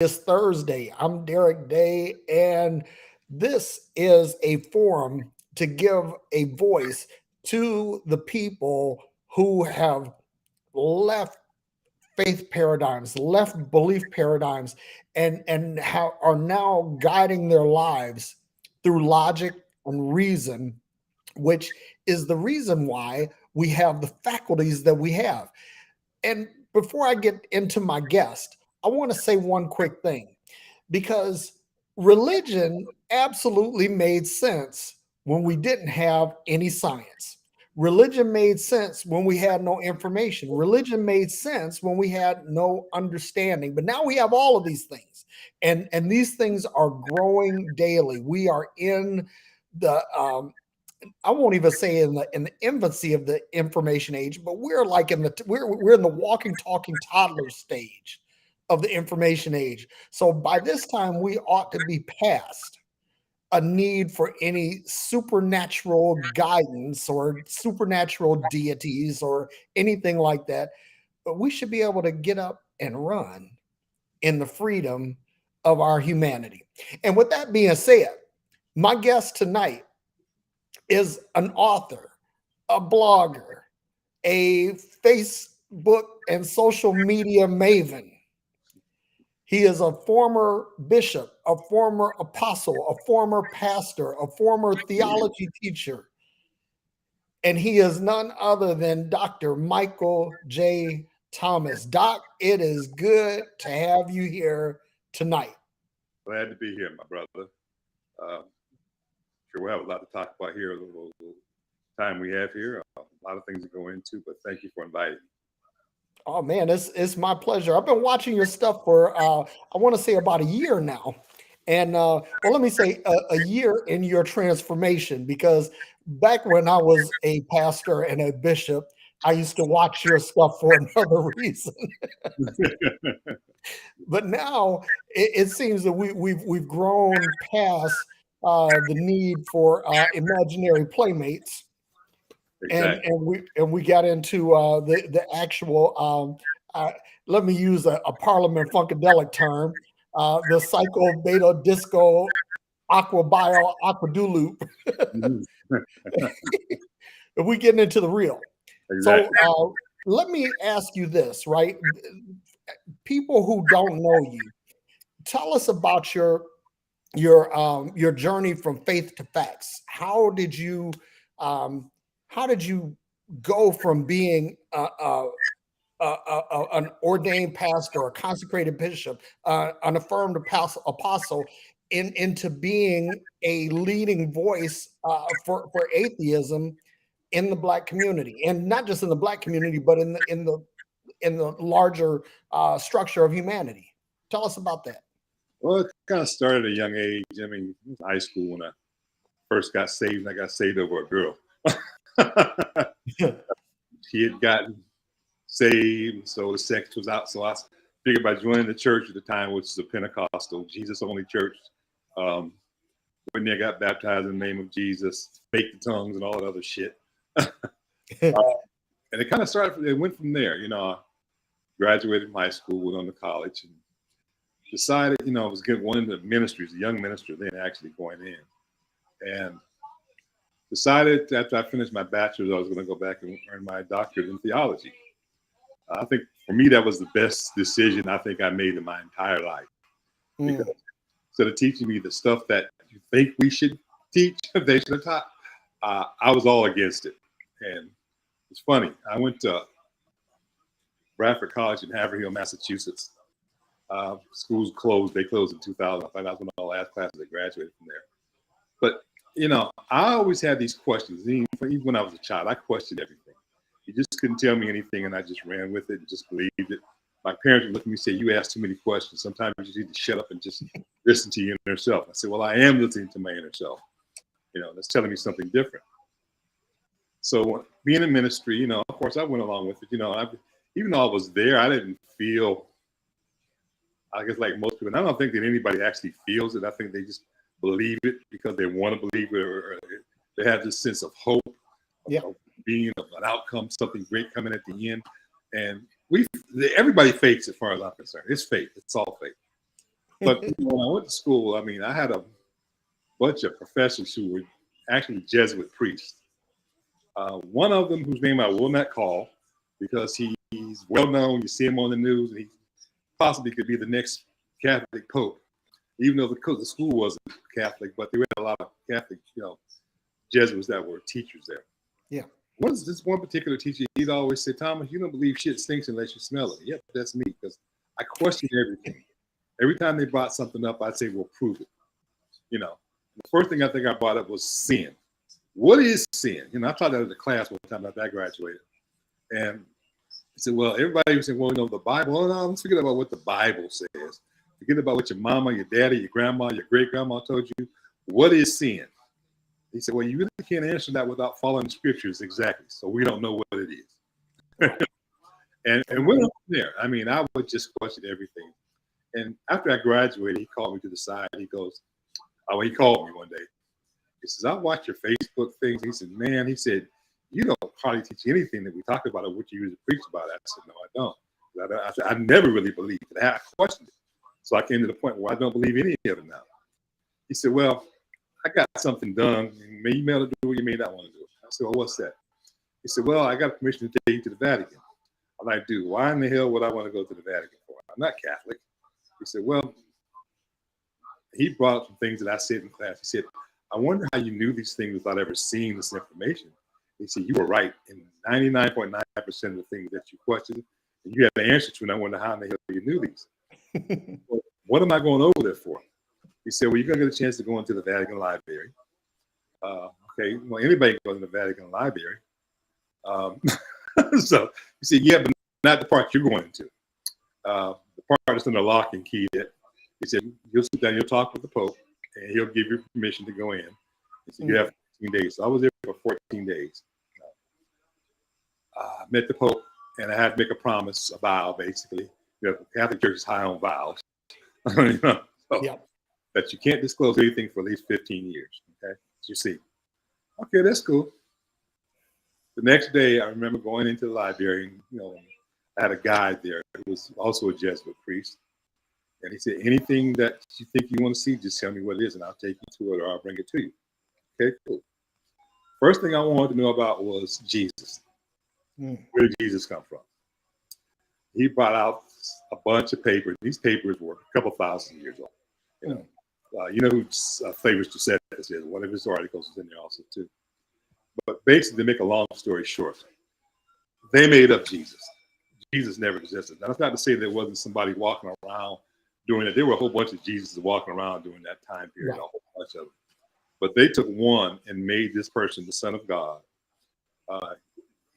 It's Thursday. I'm Derrick Day, and this is a forum to give a voice to the people who have left faith paradigms, left belief paradigms, and how are now guiding their lives through logic and reason, which is the reason why we have the faculties that we have. And before I get into my guest, I want to say one quick thing because religion absolutely made sense when we didn't have any science. Religion made sense when we had no information. Religion made sense when we had no understanding. But now we have all of these things, and these things are growing daily. We are in the I won't even say in the infancy of the information age, but we're like we're in the walking, talking toddler stage of the information age. So by this time, we ought to be past a need for any supernatural guidance or supernatural deities or anything like that. But we should be able to get up and run in the freedom of our humanity. And with that being said, my guest tonight is an author, a blogger, a Facebook and social media maven. He is a former bishop, a former apostle, a former pastor, a former theology teacher, and he is none other than Dr. Michael J. Thomas. Doc, it is good to have you here tonight. Glad to be here, my brother. Sure, we'll have a lot to talk about here. A little time we have here, a lot of things to go into, but thank you for inviting me. Oh man, it's my pleasure. I've been watching your stuff for I want to say about a year now, and well, let me say a year in your transformation, because back when I was a pastor and a bishop, I used to watch your stuff for another reason. But now it seems that we've grown past the need for imaginary playmates, Exactly. and we got into the actual. Let me use a Parliament Funkadelic term: the psycho beta disco aqua bio aqua do loop. Mhm. And we getting into the real. So Exactly. let me ask you this, right? People who don't know you, tell us about your journey from faith to facts. Um, how did you go from being an ordained pastor, a consecrated bishop, an affirmed apostle, into being a leading voice for atheism in the Black community, and not just in the Black community, but in the larger structure of humanity? Tell us about that. Well, it kind of started at a young age. I mean, it was high school when I first got saved, and I got saved over a girl. He had gotten saved, so the sex was out. So I figured by joining the church at the time, which is a Pentecostal, Jesus-only church, when I got baptized in the name of Jesus, fake the tongues and all that other shit. And it kind of started, it went from there. I graduated from high school, went on to college, and decided, I was getting one of the ministries, a young minister then actually going in. And decided after I finished my bachelor's, I was going to go back and earn my doctorate in theology. I think for me, that was the best decision I think I made in my entire life. Because instead of teaching me the stuff that you think we should teach, they should have taught, I was all against it. And it's funny. I went to Bradford College in Haverhill, Massachusetts. Schools closed. They closed in 2000. I think that was one of the last classes that graduated from there. But, I always had these questions. Even when I was a child, I questioned everything. You just couldn't tell me anything, and I just ran with it and just believed it. My parents would look at me and say, "You ask too many questions. Sometimes you just need to shut up and just listen to your inner self." I said, "Well, I am listening to my inner self. That's telling me something different." So being in ministry, of course, I went along with it. Even though I was there, I didn't feel, I guess like most people, and I don't think that anybody actually feels it. I think they just believe it because they want to believe it, or they have this sense of hope, of being an outcome, something great coming at the end. And everybody fakes, as far as I'm concerned. It's fake. It's all fake. But when I went to school, I mean, I had a bunch of professors who were actually Jesuit priests. One of them, whose name I will not call, because he's well known. You see him on the news, and he possibly could be the next Catholic Pope. Even though the school wasn't Catholic, but there were a lot of Catholic, Jesuits that were teachers there. Yeah. What is this one particular teacher? He'd always say, "Thomas, you don't believe shit stinks unless you smell it." Yep, that's me, because I question everything. Every time they brought something up, I'd say, "Well, prove it." The first thing I think I brought up was sin. What is sin? I taught that in the class one time after I graduated, and I said, "Well, everybody was saying, well, the Bible. Oh, no, let's forget about what the Bible says. Forget about what your mama, your daddy, your grandma, your great grandma told you. What is sin?" He said, "Well, you really can't answer that without following the scriptures exactly. So we don't know what it is." and went on from there. I mean, I would just question everything. And after I graduated, he called me to the side. He goes, he called me one day. He says, "I watch your Facebook things." He said, "Man," he said, "you don't hardly teach anything that we talk about or what you usually preach about." I said, "No, I don't." I said, "I never really believed it. I questioned it." So I came to the point where I don't believe any of it now. He said, "Well, I got something done. You may be able to do it, you may not want to do it." I said, "Well, what's that?" He said, "Well, I got permission to take you to the Vatican." I'm like, "Dude, why in the hell would I want to go to the Vatican for? I'm not Catholic." He said, "Well," he brought up some things that I said in class. He said, "I wonder how you knew these things without ever seeing this information." He said, "You were right in 99.9% of the things that you questioned, and you had the answer to, and I wonder how in the hell you knew these." Well, what am I going over there for? He said, "Well, you're going to get a chance to go into the Vatican Library." Okay, well, anybody can go to the Vatican Library. So he said, "Yeah, but not the part you're going into. The part that's under lock and key." He said, "You'll sit down, you'll talk with the Pope, and he'll give you permission to go in." He said, "You have 14 days. So I was there for 14 days. I met the Pope, and I had to make a promise, a vow, basically. The Catholic Church is high on vows. So, that you can't disclose anything for at least 15 years. Okay, so you see. Okay, that's cool. The next day, I remember going into the library. I had a guide there who was also a Jesuit priest. And he said, "Anything that you think you want to see, just tell me what it is, and I'll take you to it, or I'll bring it to you." Okay, cool. First thing I wanted to know about was Jesus. Where did Jesus come from? He brought out a bunch of papers. These papers were a couple thousand years old. You know who Flavors Josephus is? One of his articles is in there also too. But basically, to make a long story short, they made up Jesus. Jesus never existed. Now, that's not to say there wasn't somebody walking around doing it. There were a whole bunch of Jesuses walking around during that time period, a whole bunch of them. But they took one and made this person the Son of God.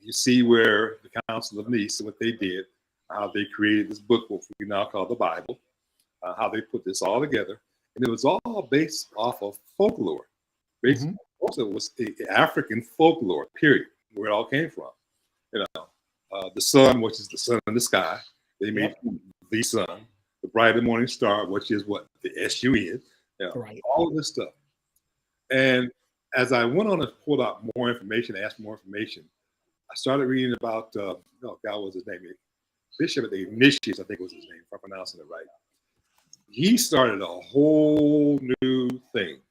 You see where the Council of Nice, what they did, how they created this book, what we now call the Bible, how they put this all together. And it was all based off of folklore. Basically, also it was African folklore, period, where it all came from. The sun, which is the sun in the sky. They made the sun, the bright and morning star, which is what the SUN, all of this stuff. And as I went on and pulled out more information, asked more information, I started reading about, God, what was his name? Bishop Ignatius, I think was his name, if I'm pronouncing it right. He started a whole new thing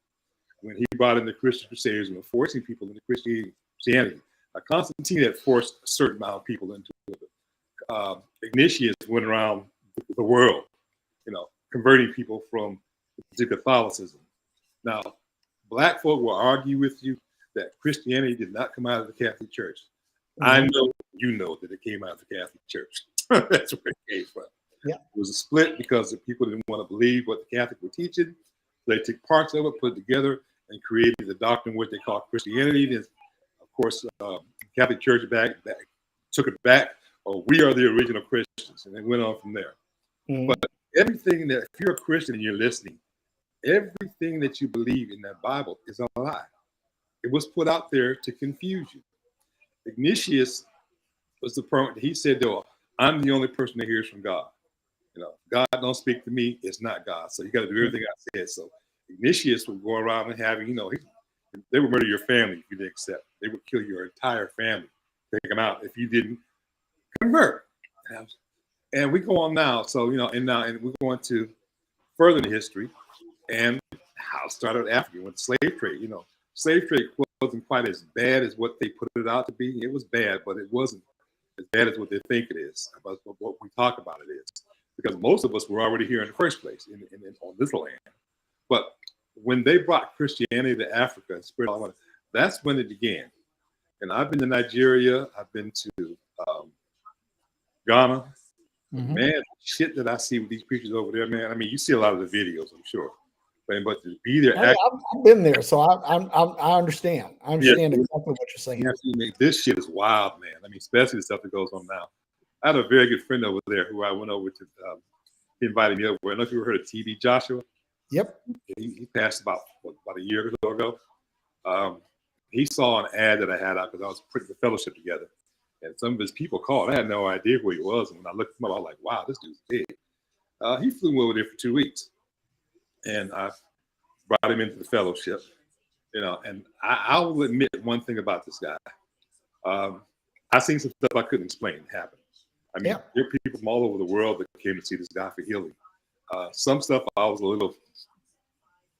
when he brought in the Christian Crusaders and were forcing people into Christianity. Constantine had forced a certain amount of people into it. Ignatius went around the world, converting people to Catholicism. Now, Black folk will argue with you that Christianity did not come out of the Catholic Church. I know you know that it came out of the Catholic Church. That's where it came from. It was a split because the people didn't want to believe what the Catholics were teaching. They took parts of it, put it together, and created the doctrine what they call Christianity. And of course, Catholic Church took it back. Oh, we are the original Christians, and they went on from there. But everything that, if you're a Christian and you're listening, everything that you believe in that Bible is a lie. It was put out there to confuse you. Ignatius was the point. He said, "Though I'm the only person that hears from God. God don't speak to me. It's not God. So you got to do everything I said." So Ignatius would go around and having, they would murder your family if you didn't accept. They would kill your entire family, take them out if you didn't convert. And we go on now. So and we're going to further in history and how it started with Africa with slave trade. You know, slave trade wasn't quite as bad as what they put it out to be. It was bad, but it wasn't as bad as what they think it is, about what we talk about it is. Because most of us were already here in the first place on this land. But when they brought Christianity to Africa and spiritual, that's when it began. And I've been to Nigeria. I've been to Ghana. Mm-hmm. Man, shit that I see with these preachers over there, man. I mean, you see a lot of the videos, I'm sure. But to be there, I've been there, so I understand. I understand exactly what you're saying. This shit is wild, man. I mean, especially the stuff that goes on now. I had a very good friend over there who I went over to. He invited me over. I don't know if you ever heard of TD Joshua. Yep. He passed about a year or so ago. He saw an ad that I had out because I was putting the fellowship together. And some of his people called. I had no idea who he was. And when I looked him up, I was like, wow, this dude's big. He flew over there for 2 weeks. And I brought him into the fellowship. You know, and I will admit one thing about this guy. I've seen some stuff I couldn't explain happen. I mean, there are people from all over the world that came to see this guy for healing. Some stuff I was a little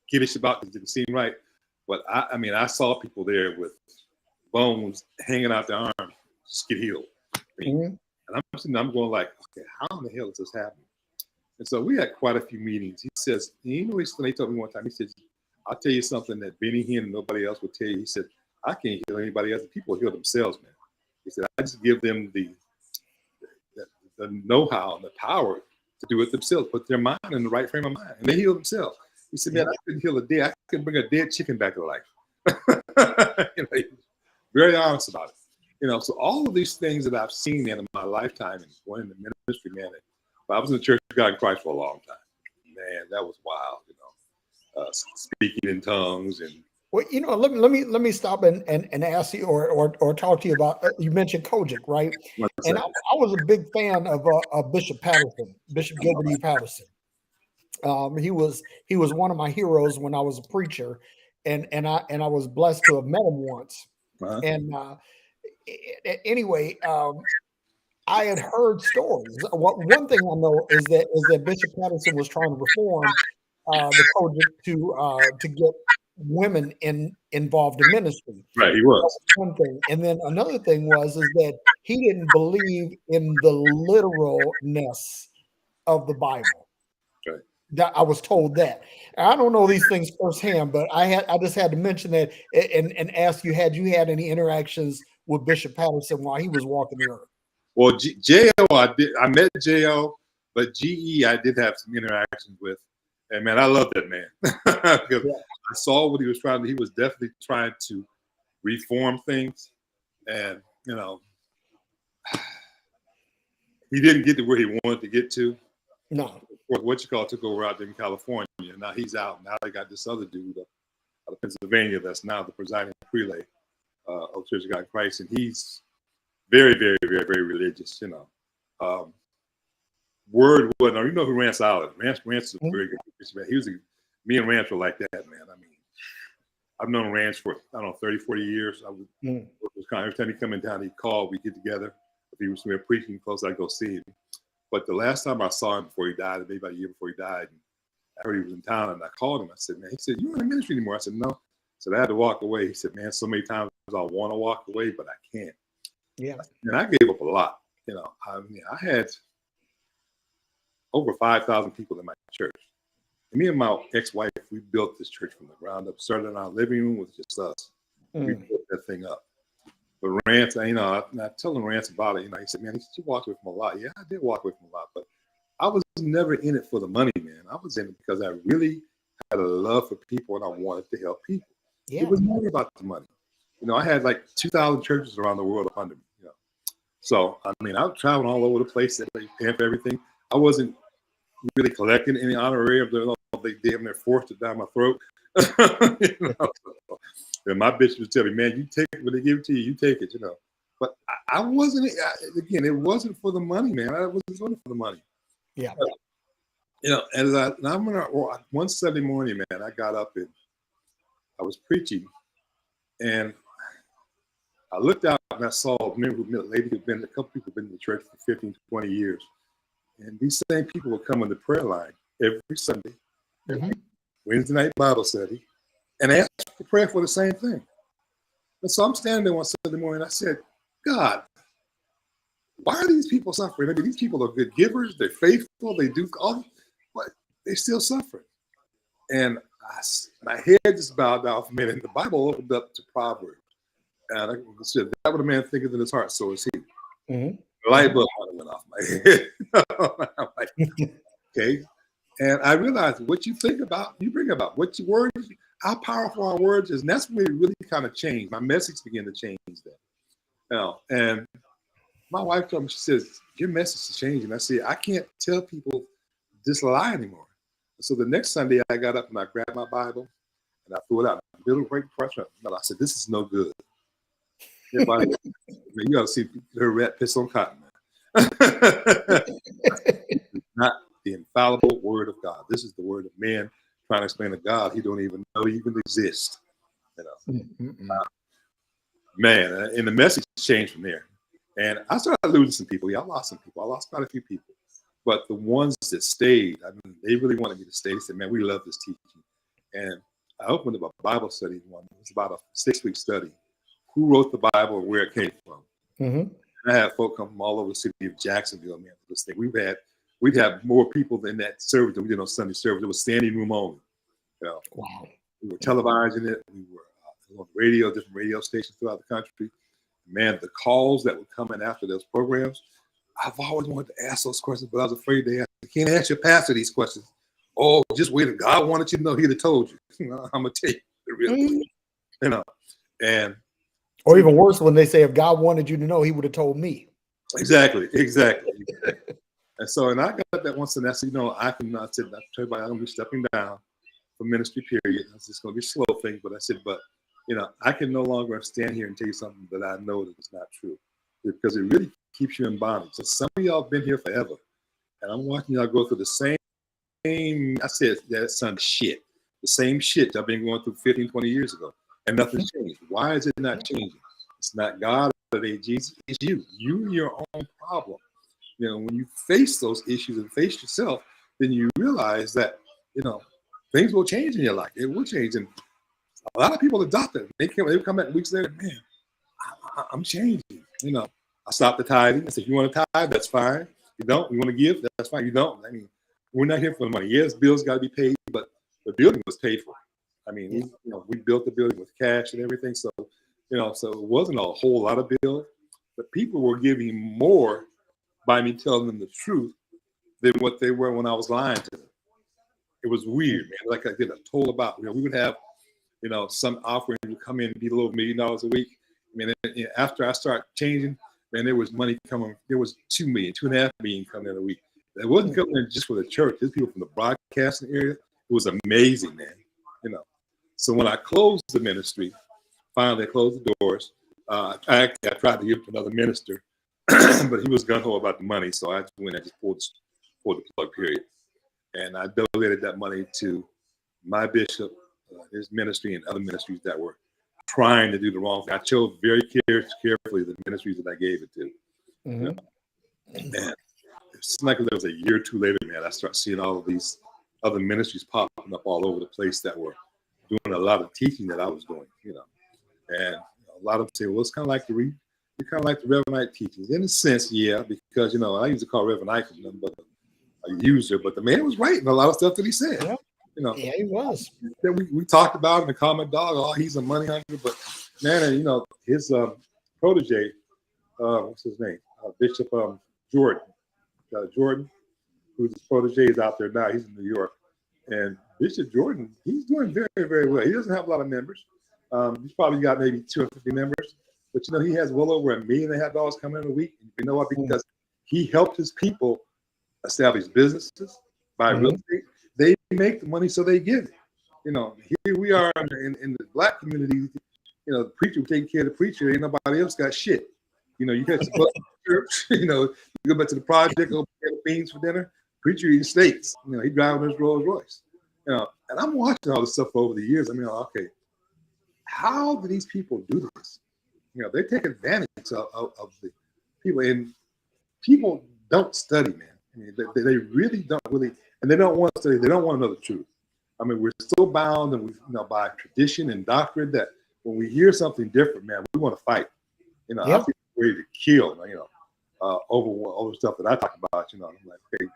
kiddish about because it didn't seem right. But I mean, I saw people there with bones hanging out their arms just get healed. I mean, and I'm going like, okay, how in the hell is this happening? And so we had quite a few meetings. He says, you know, he told me one time, he said, I'll tell you something that Benny Hinn and nobody else would tell you. He said, I can't heal anybody else. People heal themselves, man. He said, I just give them the know-how and the power to do it themselves, put their mind in the right frame of mind, and they heal themselves. He said, man, I couldn't heal a dead, I couldn't bring a dead chicken back to life. You know, he was very honest about it. You know, so all of these things that I've seen, man, in my lifetime and going into ministry, man, I was in the Church of God in Christ for a long time. Man, that was wild, you know, speaking in tongues and. Well, you know, let me stop and ask you or talk to you about. You mentioned Kojic, right? And I was a big fan of Bishop Patterson, Bishop Gilbert E. Patterson. He was one of my heroes when I was a preacher, and I was blessed to have met him once. And anyway, I had heard stories. One thing I know is that Bishop Patterson was trying to reform the Kojic to get women involved in ministry. Right, he was. One thing, and then another thing is that he didn't believe in the literalness of the Bible. Right. That I was told that. I don't know these things firsthand, but I just had to mention that and ask you, had you had any interactions with Bishop Patterson while he was walking the earth? Well, J.O. I met J.O., but G.E. I did have some interactions with. And man, I love that man because I saw what he was trying to. He was definitely trying to reform things, and you know, he didn't get to where he wanted to get to. No, what you call took over out there in California. Now he's out. Now they got this other dude out of Pennsylvania that's now the presiding prelate of Church of God in Christ, and he's very, very, very, very religious. You know. Word would you know who Rance Allen? Rance is a very good man. Me and Rance were like that, man. I mean, I've known Rance for, I don't know, 30, 40 years. Every time he come in town, he'd call, we'd get together. If he was preaching close, I'd go see him. But the last time I saw him before he died, maybe about a year before he died, and I heard he was in town, and I called him. I said, man, he said, you're not in ministry anymore. I said, no. I said, I had to walk away. He said, man, so many times I want to walk away, but I can't. Yeah. And I gave up a lot. You know, I mean, I had over 5,000 people in my church. And me and my ex-wife, we built this church from the ground up. Started in our living room with just us. We built that thing up. But Rance, you know, I telling Rance about it. You know, he said, "Man, you walked away from a lot." Yeah, I did walk away from a lot, but I was never in it for the money, man. I was in it because I really had a love for people and I wanted to help people. Yeah. It was never about the money. You know, I had like 2,000 churches around the world under me. You know, so I mean, I was traveling all over the place, paying for everything. I wasn't really collecting any honorarium. They damn near forced it down my throat. You know? And my bitch would tell me, man, you take it when they give it to you, you take it, you know. But I wasn't, again, it wasn't for the money, man. I wasn't doing it for the money. Yeah. But, you know, and I'm gonna, one Sunday morning, man, I got up and I was preaching and I looked out and I saw a lady who'd been, a couple people been in the church for 15, 20 years. And these same people would come on the prayer line every Sunday Mhm. Wednesday night Bible study, and asked for prayer for the same thing. And so I'm standing there one Sunday morning, and I said, God, why are these people suffering? I mean, these people are good givers, they're faithful, they do all, but they still suffer. And my head just bowed down for a minute, and the Bible opened up to Proverbs. And I said, that what a man thinketh in his heart, so is he. Mhm. The light bulb went off my head. I'm like, okay. And I realized what you think about, you bring about. What your words, how powerful our words is. And that's when it really kind of changed. My message began to change that. You know, and my wife told me, she says, your message is changing. I said, I can't tell people this lie anymore. So the next Sunday I got up and I grabbed my Bible and I threw it out. Little break pressure. I said, this is no good. Everybody, man, you got to see her rat piss on cotton. Not the infallible word of God. This is the word of man trying to explain to God he don't even know he even exists. You know, man, and the message changed from there. And I started losing some people. Yeah, I lost some people. I lost quite a few people. But the ones that stayed, I mean, they really wanted me to stay. They said, man, we love this teaching. And I opened up a Bible study one. It was about a 6-week study. Who wrote the Bible and where it came from? Mm-hmm. And I had folk come from all over the city of Jacksonville, man, for this thing. We'd have more people than that service than we did on Sunday service. It was standing room only. You know, Wow. we were televising it. We were on the radio, different radio stations throughout the country. Man, the calls that would come in after those programs, I've always wanted to ask those questions, but I was afraid to ask. You can't ask your pastor these questions. Oh, just wait. If God wanted you to know, he'd have told you. I'm going to tell you the real thing. You know, and or even worse, when they say, if God wanted you to know, he would have told me. Exactly. And so, and I got that once, and I said, you know, I cannot sit. I told everybody I'm going to be stepping down for ministry period. It's just going to be a slow thing. But I said, but you know, I can no longer stand here and tell you something that I know that is not true, because it really keeps you in bondage. So some of y'all have been here forever, and I'm watching y'all go through the same. I said that son shit, the same shit I've been going through 15, 20 years ago, and nothing's changed. Why is it not changing? It's not God or Jesus. It's you. You your own problem. You know, when you face those issues and face yourself, then you realize that, you know, things will change in your life. It will change. And a lot of people adopt it. They come back weeks later, man, I'm changing. You know, I stopped the tithing. I said, if you want to tithe, that's fine. You don't, you want to give, that's fine. You don't. I mean, we're not here for the money. Yes, bills got to be paid, but the building was paid for. I mean, we built the building with cash and everything. So, you know, so it wasn't a whole lot of bill, but people were giving more by me telling them the truth than what they were when I was lying to them. It was weird, man. Like I did, I told about, you know, we would have, you know, some offering would come in and be a little $1 million a week. I mean, after I start changing, man, there was money coming. There was 2 million, 2.5 million coming in a week. It wasn't coming in just for the church. There's people from the broadcasting area. It was amazing, man. You know. So when I closed the ministry, finally I closed the doors. I tried to give it to another minister, but he was gung ho about the money. So I went and just pulled the plug, period. And I donated that money to my bishop, his ministry, and other ministries that were trying to do the wrong thing. I chose very carefully the ministries that I gave it to. Mm-hmm. You know? And it's like there was a year or two later, man, I started seeing all of these other ministries popping up all over the place that were doing a lot of teaching that I was doing, you know. And a lot of them say, well, it's kind of like the Reverend Ike teachings. In a sense, yeah, because, you know, I used to call Reverend Ike nothing but a user, but the man was right in a lot of stuff that he said. Yeah. You know, yeah, he was. That we talked about in the comment dog, oh, he's a money hungry, but man, you know, his protege, what's his name? Bishop Jordan. Jordan, who's his protege, is out there now. He's in New York. And Bishop Jordan, he's doing very, very well. He doesn't have a lot of members. He's probably got maybe 250 members. But, you know, he has well over $1.5 million coming in a week. You know what? Because he helped his people establish businesses, buy real estate. They make the money, so they give it. You know, here we are in the black community. You know, the preacher taking care of the preacher. Ain't nobody else got shit. You know, you got to go to church. You know, you go back to the project, go get beans for dinner. Preacher eating steaks. You know, he driving his Rolls Royce. You know, and I'm watching all this stuff over the years. I mean, okay, how do these people do this? You know, they take advantage of the people, and people don't study, man. I mean, they really don't really, and they don't want to study. They don't want to know the truth. I mean, we're so bound and by tradition and doctrine that when we hear something different, man, we want to fight. I Yep. feel ready to kill, over stuff that I talk about. I'm like, okay,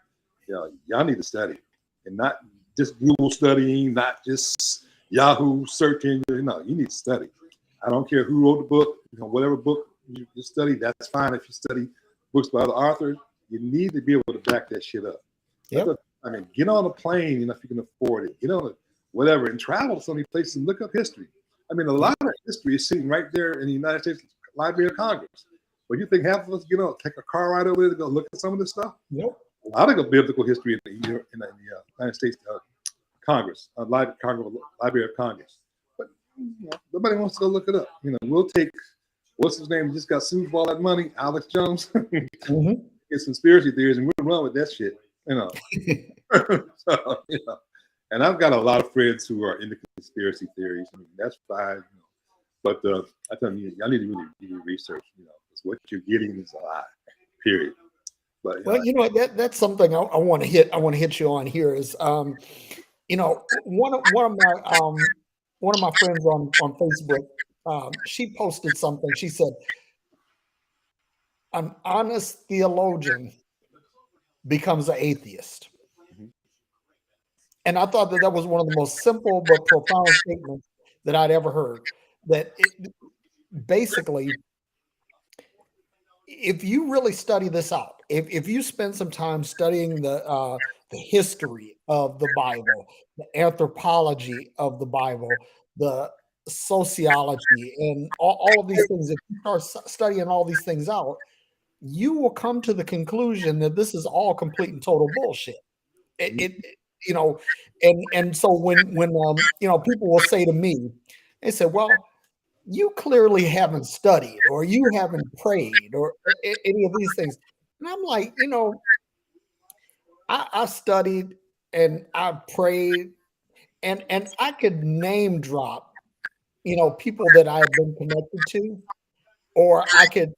y'all need to study, and not just Google studying, not just Yahoo searching. You need to study. I don't care who wrote the book, whatever book you study, that's fine. If you study books by the authors, you need to be able to back that shit up. Yep. I mean, get on a plane, if you can afford it. Get on whatever and travel to some of these places and look up history. I mean, a lot of history is sitting right there in the United States Library of Congress. But you think half of us, take a car ride over there to go look at some of this stuff? Nope. A lot of biblical history in the United States Congress, Library of Congress. But nobody wants to go look it up. We'll take, what's his name, just got sued for all that money, Alex Jones. It's conspiracy theories, and we'll run with that shit. So, and I've got a lot of friends who are into conspiracy theories. I mean, that's fine. But I tell you, y'all need to really do your research. Because what you're getting is a lie. Period. But that's something I want to hit. I want to hit you on here is, one of my friends on Facebook, she posted something. She said, "An honest theologian becomes an atheist." And I thought that was one of the most simple but profound statements that I'd ever heard. That basically, if you really study this out, if you spend some time studying the history of the Bible, the anthropology of the Bible, the sociology, and all of these things, if you start studying all these things out, you will come to the conclusion that this is all complete and total bullshit. And so when people will say to me, they say, "Well, you clearly haven't studied, or you haven't prayed, or any of these things." And I'm like, I studied and I prayed, and I could name drop, people that I have been connected to, or I could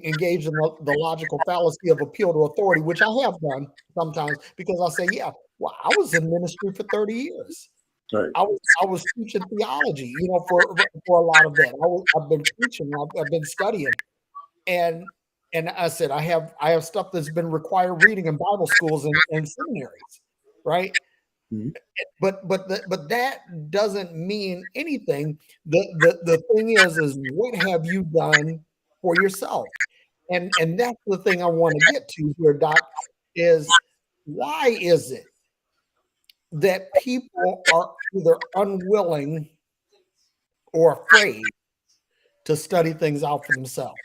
engage in the logical fallacy of appeal to authority, which I have done sometimes, because I say, yeah, well, I was in ministry for 30 years. right. I was teaching theology, for a lot of that. I've been preaching, I've been studying, and I said I have stuff that's been required reading in Bible schools and seminaries, right? Mm-hmm. But that doesn't mean anything. The thing is what have you done for yourself? And that's the thing I want to get to here, Doc, is why is it that people are either unwilling or afraid to study things out for themselves?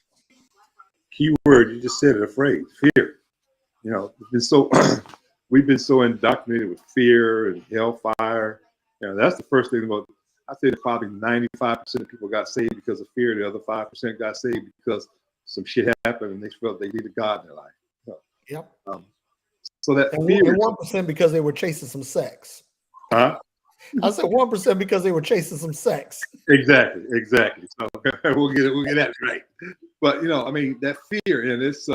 Keyword, you just said it, afraid, fear. It's been so we've been so indoctrinated with fear and hellfire. That's the first thing about. I say that probably 95% of people got saved because of fear. The other 5% got saved because some shit happened and they felt they needed God in their life. Yep. So that and fear. 1% because they were chasing some sex. Huh? I said 1% because they were chasing some sex. Exactly. So we'll get that right. But that fear, and it's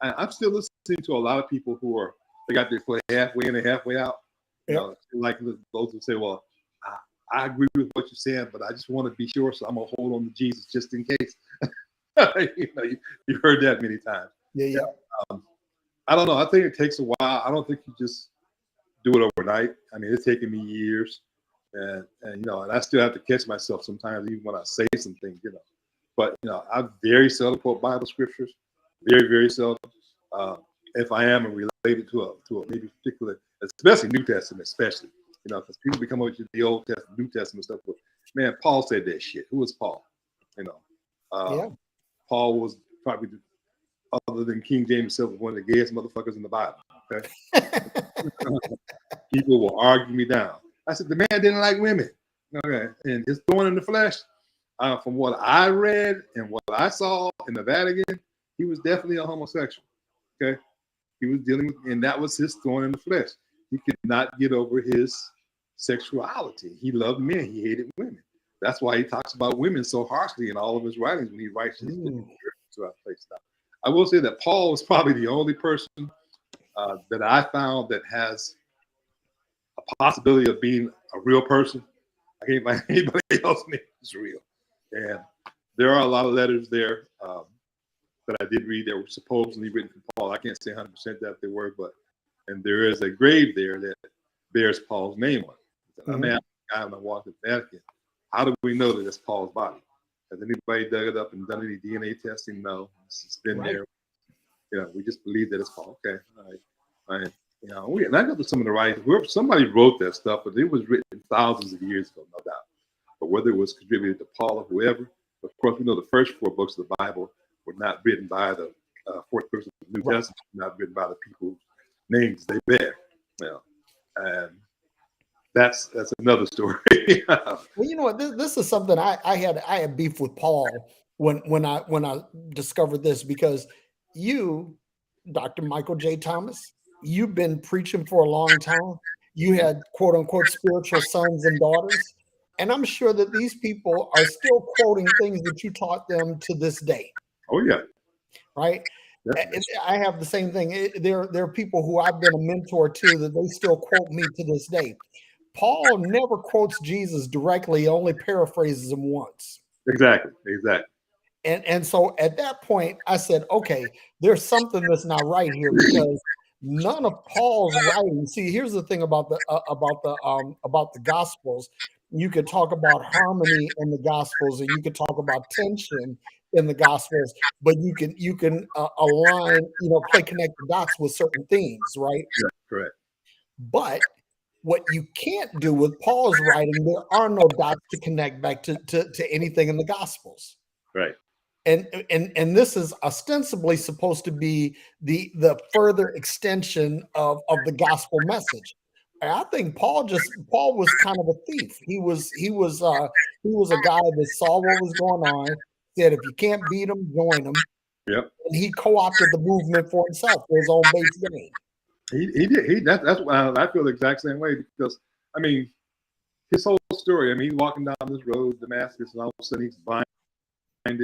I'm still listening to a lot of people who they got their foot halfway in and halfway out. Like those who say, "Well, I agree with what you're saying, but I just want to be sure, so I'm gonna hold on to Jesus just in case." You've heard that many times. Yeah. I don't know. I think it takes a while. I don't think you just do it overnight. I mean, it's taken me years, and I still have to catch myself sometimes, even when I say some things, But I very seldom quote Bible scriptures, very, very seldom. If I am related to a maybe particular, especially New Testament, especially, because people become up with the Old Testament, New Testament stuff. But man, Paul said that shit. Who was Paul? Paul was probably, other than King James himself, one of the gayest motherfuckers in the Bible. Okay, people will argue me down. I said the man didn't like women. Okay, and his thorn in the flesh. From what I read and what I saw in the Vatican, he was definitely a homosexual. Okay, he was dealing with, and that was his thorn in the flesh. He could not get over his sexuality. He loved men. He hated women. That's why he talks about women so harshly in all of his writings when he writes his stuff. I will say that Paul was probably the only person that I found that has a possibility of being a real person. I can't find anybody else name is real. And there are a lot of letters there that I did read that were supposedly written from Paul. I can't say 100% that they were, but and there is a grave there that bears Paul's name on it. Mm-hmm. I mean, I haven't walked to the Vatican. How do we know that it's Paul's body? Has anybody dug it up and done any DNA testing? No, it's been there. You know, we just believe that it's Paul. Okay, all right. You know, and I go to some of the writings. Somebody wrote that stuff, but it was written thousands of years ago, no doubt. But whether it was contributed to Paul or whoever, of course, we know the first 4 books of the Bible were not written by the 4th books of the New Testament, not written by the people whose names they bear. You know, and that's another story. Well, you know what? This is something I had beef with Paul when I discovered this, because you, Dr. Michael J. Thomas, you've been preaching for a long time. You had quote unquote spiritual sons and daughters, and I'm sure that these people are still quoting things that you taught them to this day. Oh yeah, right. Definitely. I have the same thing. There are people who I've been a mentor to that they still quote me to this day. Paul never quotes Jesus directly, only paraphrases him once. Exactly. And so at that point, I said, okay, there's something that's not right here, because none of Paul's writing. See, here's the thing about the Gospels. You could talk about harmony in the Gospels, and you could talk about tension in the Gospels, but you can align, play connect the dots with certain themes, right? Yeah, correct. But what you can't do with Paul's writing, there are no dots to connect back to anything in the Gospels. Right. And this is ostensibly supposed to be the further extension of the gospel message. And I think Paul was kind of a thief. He was a guy that saw what was going on, said if you can't beat him, join him. Yep. And he co-opted the movement for himself, for his own base gain. He did. That's why I feel the exact same way, because I mean, his whole story. I mean, he's walking down this road, Damascus, and all of a sudden he's blinded and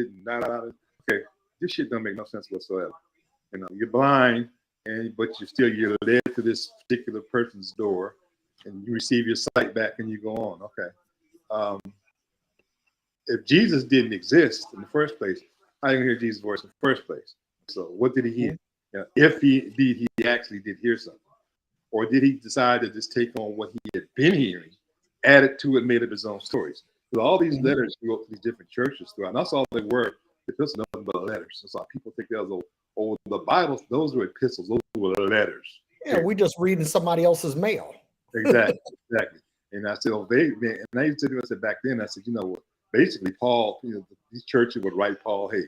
Okay, this shit don't make no sense whatsoever. You know, you're blind, but you're led to this particular person's door, and you receive your sight back, and you go on. Okay. If Jesus didn't exist in the first place, how you gonna hear Jesus' voice in the first place? So what did he hear? You know, if he actually did hear something, or did he decide to just take on what he had been hearing, added to it, made up his own stories? So all these letters he wrote to these different churches throughout, and that's all they were. Epistles, nothing but letters. That's why people think those the Bible. Those were epistles. Those were letters. Yeah, we just reading somebody else's mail. Exactly. And I said, and I used to said back then, I said, you know what? Basically, Paul, these churches would write Paul, hey,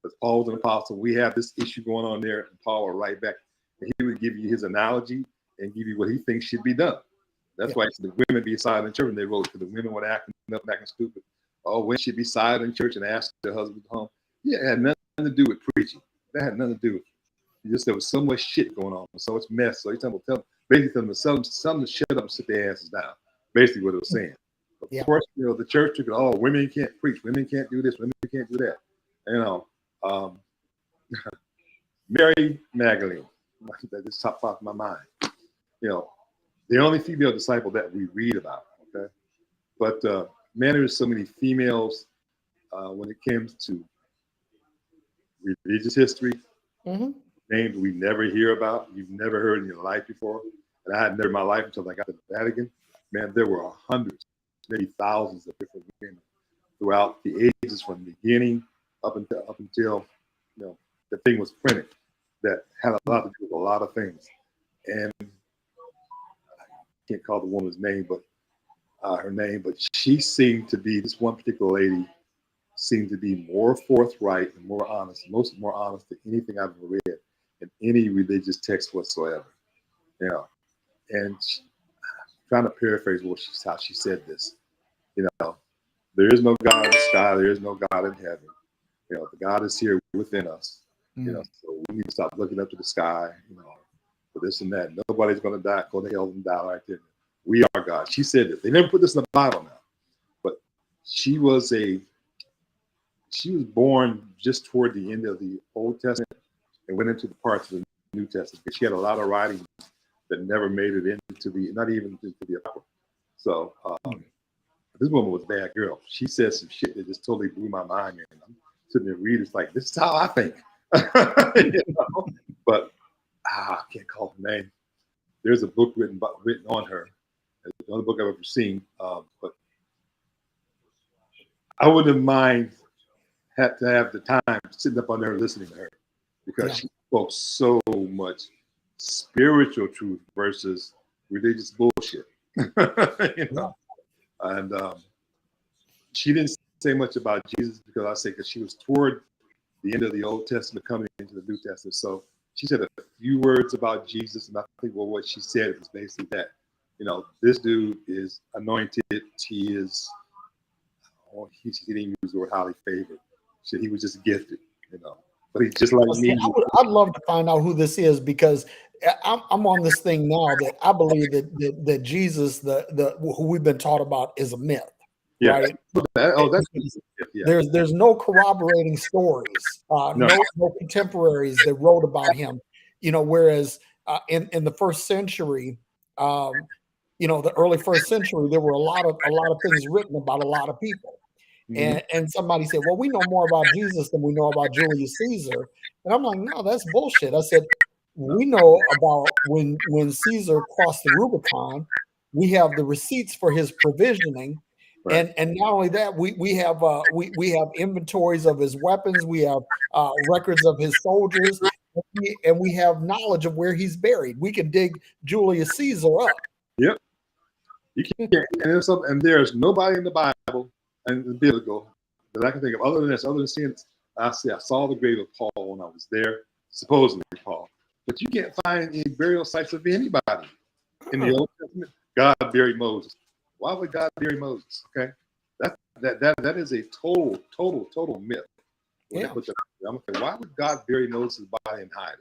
because Paul's an apostle, we have this issue going on there, and Paul would write back, and he would give you his analogy and give you what he thinks should be done. That's why the women be silent in church, and they wrote to the women were acting up, acting stupid. Oh, women should be silent in church and ask their husband home. Yeah, it had nothing to do with preaching. That had nothing to do with it. Just there was so much shit going on, so much mess. So he's telling them to shut up and sit their asses down. Basically, what it was saying. Of course, the church took it. Oh, women can't preach. Women can't do this. Women can't do that. Mary Magdalene. That just popped off my mind. The only female disciple that we read about. Okay, but man, there's so many females when it comes to religious history, names we never hear about, you've never heard in your life before, and I had never in my life until I got to the Vatican. Man, there were hundreds, maybe thousands of different women throughout the ages, from the beginning up until the thing was printed, that had a lot to do with a lot of things. And I can't call the woman's name, but her name, but she seemed to be, this one particular lady seemed to be more forthright and more honest, more honest than anything I've ever read in any religious text whatsoever. And I'm trying to paraphrase how she said this. There is no God in the sky, there is no God in heaven. The God is here within us. So we need to stop looking up to the sky, for this and that. Nobody's going to die, go to hell and die right there. We are God. She said this. They never put this in the Bible now, but she was born just toward the end of the Old Testament and went into the parts of the New Testament. She had a lot of writings that never made it into not even into the opera. So this woman was a bad girl. She said some shit that just totally blew my mind, man. I'm sitting there reading, it's like, this is how I think. But I can't call her name. There's a book written on her. It's the only book I've ever seen. But I wouldn't mind had to have the time sitting up on there listening to her, because she spoke so much spiritual truth versus religious bullshit. And she didn't say much about Jesus, because I say, because she was toward the end of the Old Testament coming into the New Testament. So she said a few words about Jesus, and I think what she said was basically that, this dude is anointed. He is, he didn't use the word highly favored. She said he was just gifted, but he's just like me. I'd love to find out who this is, because I'm on this thing now that I believe that Jesus, who we've been taught about, is a myth. Yeah. Right? Yeah. There's no corroborating stories, no contemporaries that wrote about him. Whereas in the first century, the early first century, there were a lot of things written about a lot of people. And somebody said, well, we know more about Jesus than we know about Julius Caesar. And I'm like, no, that's bullshit. I said, we know about when Caesar crossed the Rubicon. We have the receipts for his provisioning. Right. And not only that, we have inventories of his weapons. We have records of his soldiers, and we have knowledge of where he's buried. We can dig Julius Caesar up. Yep. You can't. And there's nobody in the Bible and the biblical that I can think of other than seeing it. I saw the grave of Paul when I was there, supposedly Paul. But you can't find any burial sites of anybody in the Old Testament. God buried Moses. Why would God bury Moses? Okay, that is a total myth. Yeah. I'm okay. Why would God bury Moses' body and hide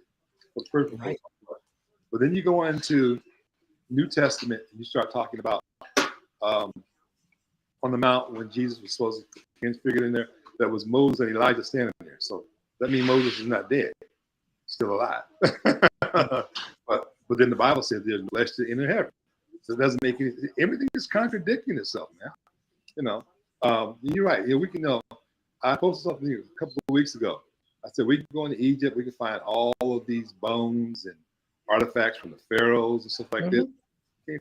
it? Right. But then you go into New Testament and you start talking about on the mount when Jesus was supposed to be figured in there. That was Moses and Elijah standing there. So that means Moses is not dead, still alive. but then the Bible says there's blessed to enter heaven. So it doesn't make everything is contradicting itself now. You're right. Yeah, we can know. I posted something a couple of weeks ago. I said we can go into Egypt. We can find all of these bones and artifacts from the pharaohs and stuff like this. You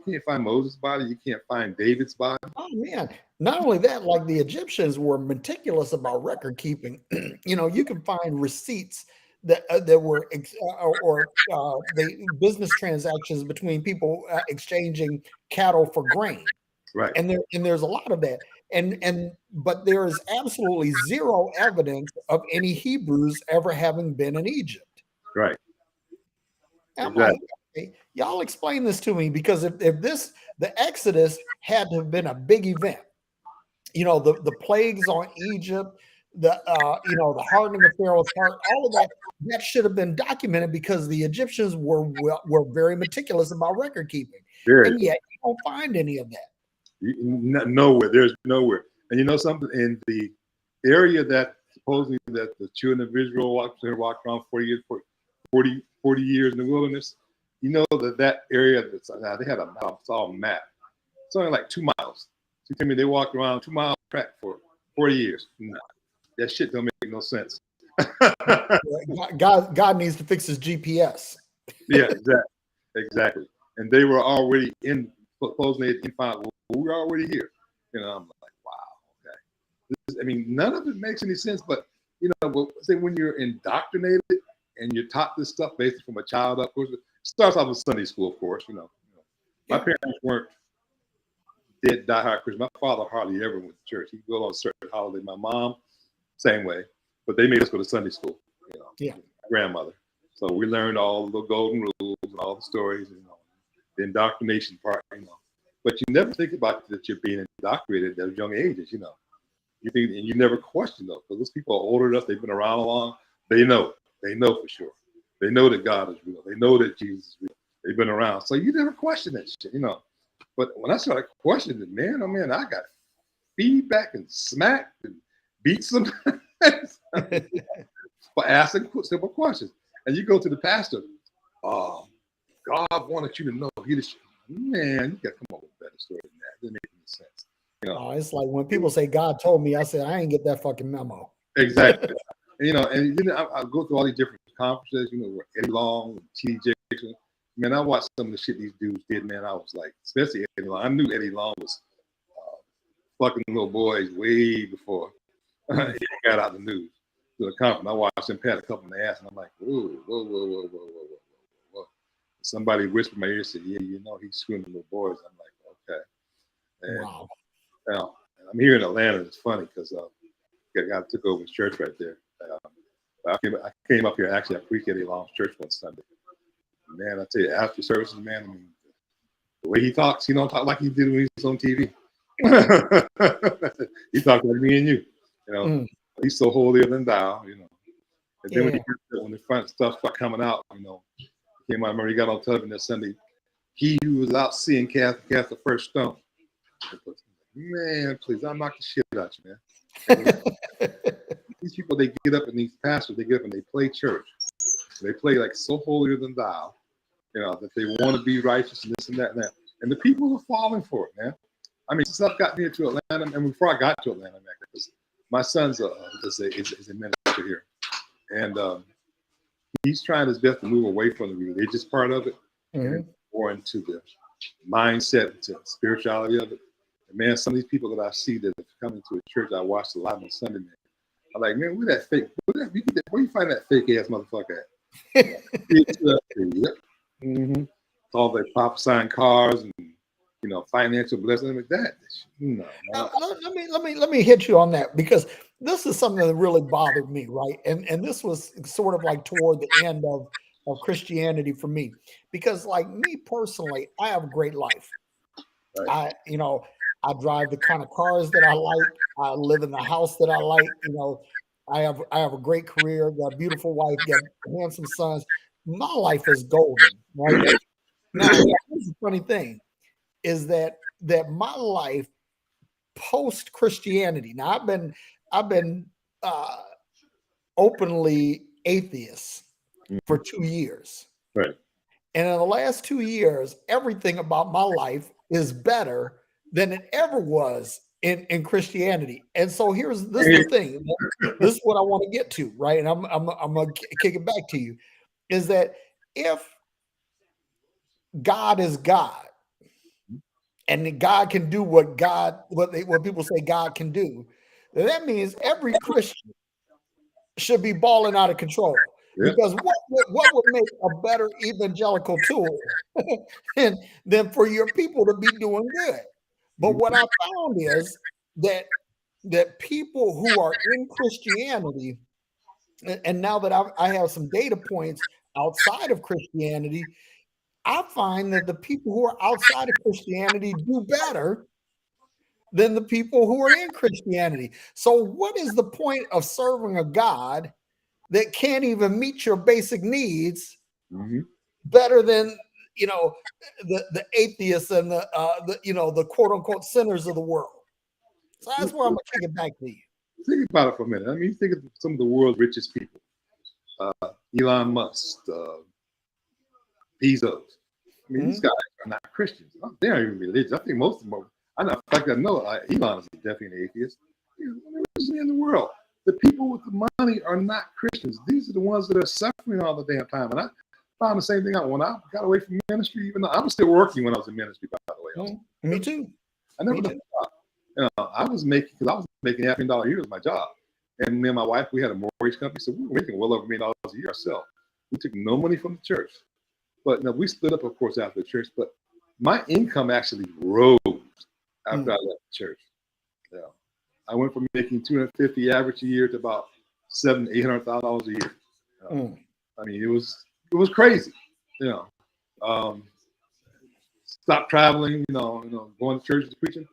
can't find Moses' body. You can't find David's body. Oh man! Not only that, like the Egyptians were meticulous about record keeping. You can find receipts that were the business transactions between people exchanging cattle for grain. Right. And there's a lot of that. But there is absolutely zero evidence of any Hebrews ever having been in Egypt. Right. I'm like, okay, y'all explain this to me, because if the Exodus had to have been a big event, the plagues on Egypt, the hardening of Pharaoh's heart, all of that should have been documented, because the Egyptians were very meticulous about record keeping. And yet you don't find any of that. Nowhere. There's nowhere. And you know something, in the area that supposedly that the children of Israel walked around 40 years in the wilderness, that area they had a map. It's only like 2 miles. You tell me they walked around 2 mile track for 40 years. No, that shit don't make no sense. God needs to fix his GPS. Yeah, exactly. And they were already supposedly we're already here. I'm like, wow, okay. None of it makes any sense. But say when you're indoctrinated and you're taught this stuff basically from a child up, of course, it starts off with Sunday school, of course. My parents weren't dead diehard Christians. My father hardly ever went to church. He'd go on a certain holiday. My mom, same way, but they made us go to Sunday school. My grandmother. So we learned all the golden rules and all the stories, the indoctrination part, But you never think about that you're being indoctrinated at young ages, You think, and you never question those, because those people are older than us. They've been around a long. They know for sure. They know that God is real. They know that Jesus is real. They've been around, so you never question that shit, But when I started questioning it, man, oh man, I got feedback and smacked and beat sometimes for asking simple questions. And you go to the pastor, God wanted you to know He the shit. Man, you got to come up with a better story than that. It doesn't make any sense. You know, Oh, it's like when people say God told me, I said I ain't get that fucking memo. exactly. You know, and then I go through all these different conferences. You know, where Eddie Long, T.J. Jackson. Man, I watched some of the shit these dudes did. Man, I was like, especially Eddie Long. I knew Eddie Long was fucking little boys way before he got out the news to the conference. I watched him pat a couple in the ass, and I'm like, whoa, whoa, whoa, whoa, whoa, whoa, whoa, whoa. Somebody whispered in my ear, said, yeah, you know, he's screwing the little boys. I'm like, okay. And Wow. now, I'm here in Atlanta. It's funny because God took over his church right there. I came up here, actually, I preached at Eddie Long's church one Sunday. Man, I tell you, after services, man, I mean, the way he talks, he don't talk like he did when he was on TV. He talked like me and you, you know. He's so holier than thou, you know. And then when the front stuff started coming out, you know, came out. I remember he got on television that Sunday. He who was out seeing cast the first stone. Man, please, I'll knock the shit out you, man. These people, they get up, and these pastors, they get up and they play church. They play like so holier than thou, you know, that they want to be righteous and this and that and that. And the people are falling for it, man. I mean, since I've gotten here to Atlanta, and before I got to Atlanta, man, because my son's is a minister here, and he's trying his best to move away from the religious part of it and more into the mindset, into the spirituality of it. And man, some of these people that I see that have come into a church I watched a lot on Sunday, man, I'm like, man, where that fake? Where you find that fake ass motherfucker at? Yep. All their pop sign cars and, you know, financial blessings like that. No. Let me hit you on that, because this is something that really bothered me, right? And this was sort of like toward the end of Christianity for me, because like me personally, I have a great life. Right. I drive the kind of cars that I like. I live in the house that I like. You know, I have a great career, got a beautiful wife, got handsome sons. My life is golden, right? Now, here's the funny thing is that my life post Christianity. Now, I've been openly atheist for 2 years, right? And in the last 2 years, everything about my life is better than it ever was in Christianity. And so this is the thing. This is what I want to get to, right? And I'm gonna kick it back to you, is that if God is God, and God can do what people say God can do, then that means every Christian should be balling out of control. Yeah. Because what would make a better evangelical tool than for your people to be doing good? But what I found is that people who are in Christianity, and now that I have some data points outside of Christianity, I find that the people who are outside of Christianity do better than the people who are in Christianity. So what is the point of serving a God that can't even meet your basic needs better than, you know, the atheists and the quote unquote sinners of the world? So that's where I'm gonna take it back to you. Think about it for a minute. I mean, think of some of the world's richest people. Elon Musk, Bezos. I mean, these guys are not Christians. They aren't even religious. I think most of them are. I know, in fact, I know Elon is definitely an atheist. In the world, the people with the money are not Christians. These are the ones that are suffering all the damn time. And I found the same thing out when I got away from ministry, even though I was still working when I was in ministry, by the way. Me too. I never did. I was making $500,000 a year was my job. And me and my wife, we had a mortgage company, so we were making well over $1 million a year ourselves. We took no money from the church. But we split up, of course, after the church. But my income actually rose after I left the church. Yeah. I went from making $250 average a year to about $700,000-800,000 a year. I mean, it was crazy. Stopped traveling. Going to churches preaching.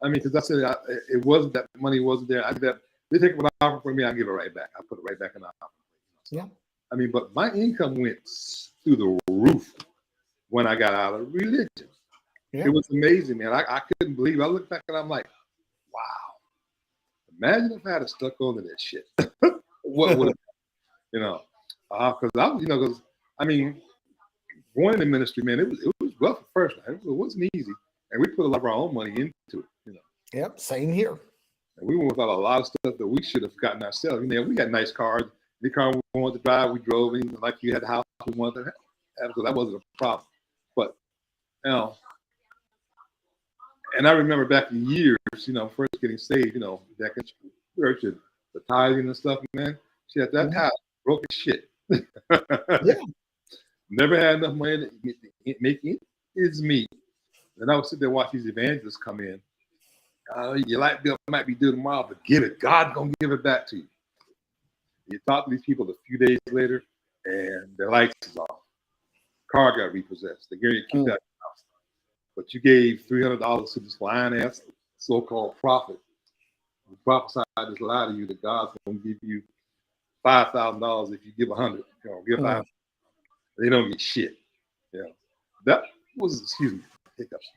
I mean, because I said it wasn't that money wasn't there. They take what I offer from me, I give it right back. I put it right back in the offer. Yeah. I mean, but my income went through the roof when I got out of religion. Yeah. It was amazing, man. I couldn't believe it. I look back and I'm like, wow. Imagine if I had stuck on to that shit. What would because I mean, going in the ministry, man, it was rough at first. Man. It wasn't easy, and we put a lot of our own money into it. You know. Yep, same here. And we went without a lot of stuff that we should have gotten ourselves. You know, we got nice cars. The car we wanted to drive, we drove. And like you had the house we wanted to have, so that wasn't a problem. But you know, and I remember back in years, you know, first getting saved, you know, back in church and the tithing and stuff, man. She at that time broke as shit. Yeah. Never had enough money to make ends meet. And I would sit there and watch these evangelists come in. Your light bill might be due tomorrow, but give it. God's gonna give it back to you. You talk to these people a few days later, and their lights is off. Car got repossessed. They gave you keep that house, but you gave $300 to this lying ass so-called prophet. He prophesied this lie to you that God's gonna give you $5,000 if you give 100. You know, give 5. They don't get shit. Yeah, that was hiccups.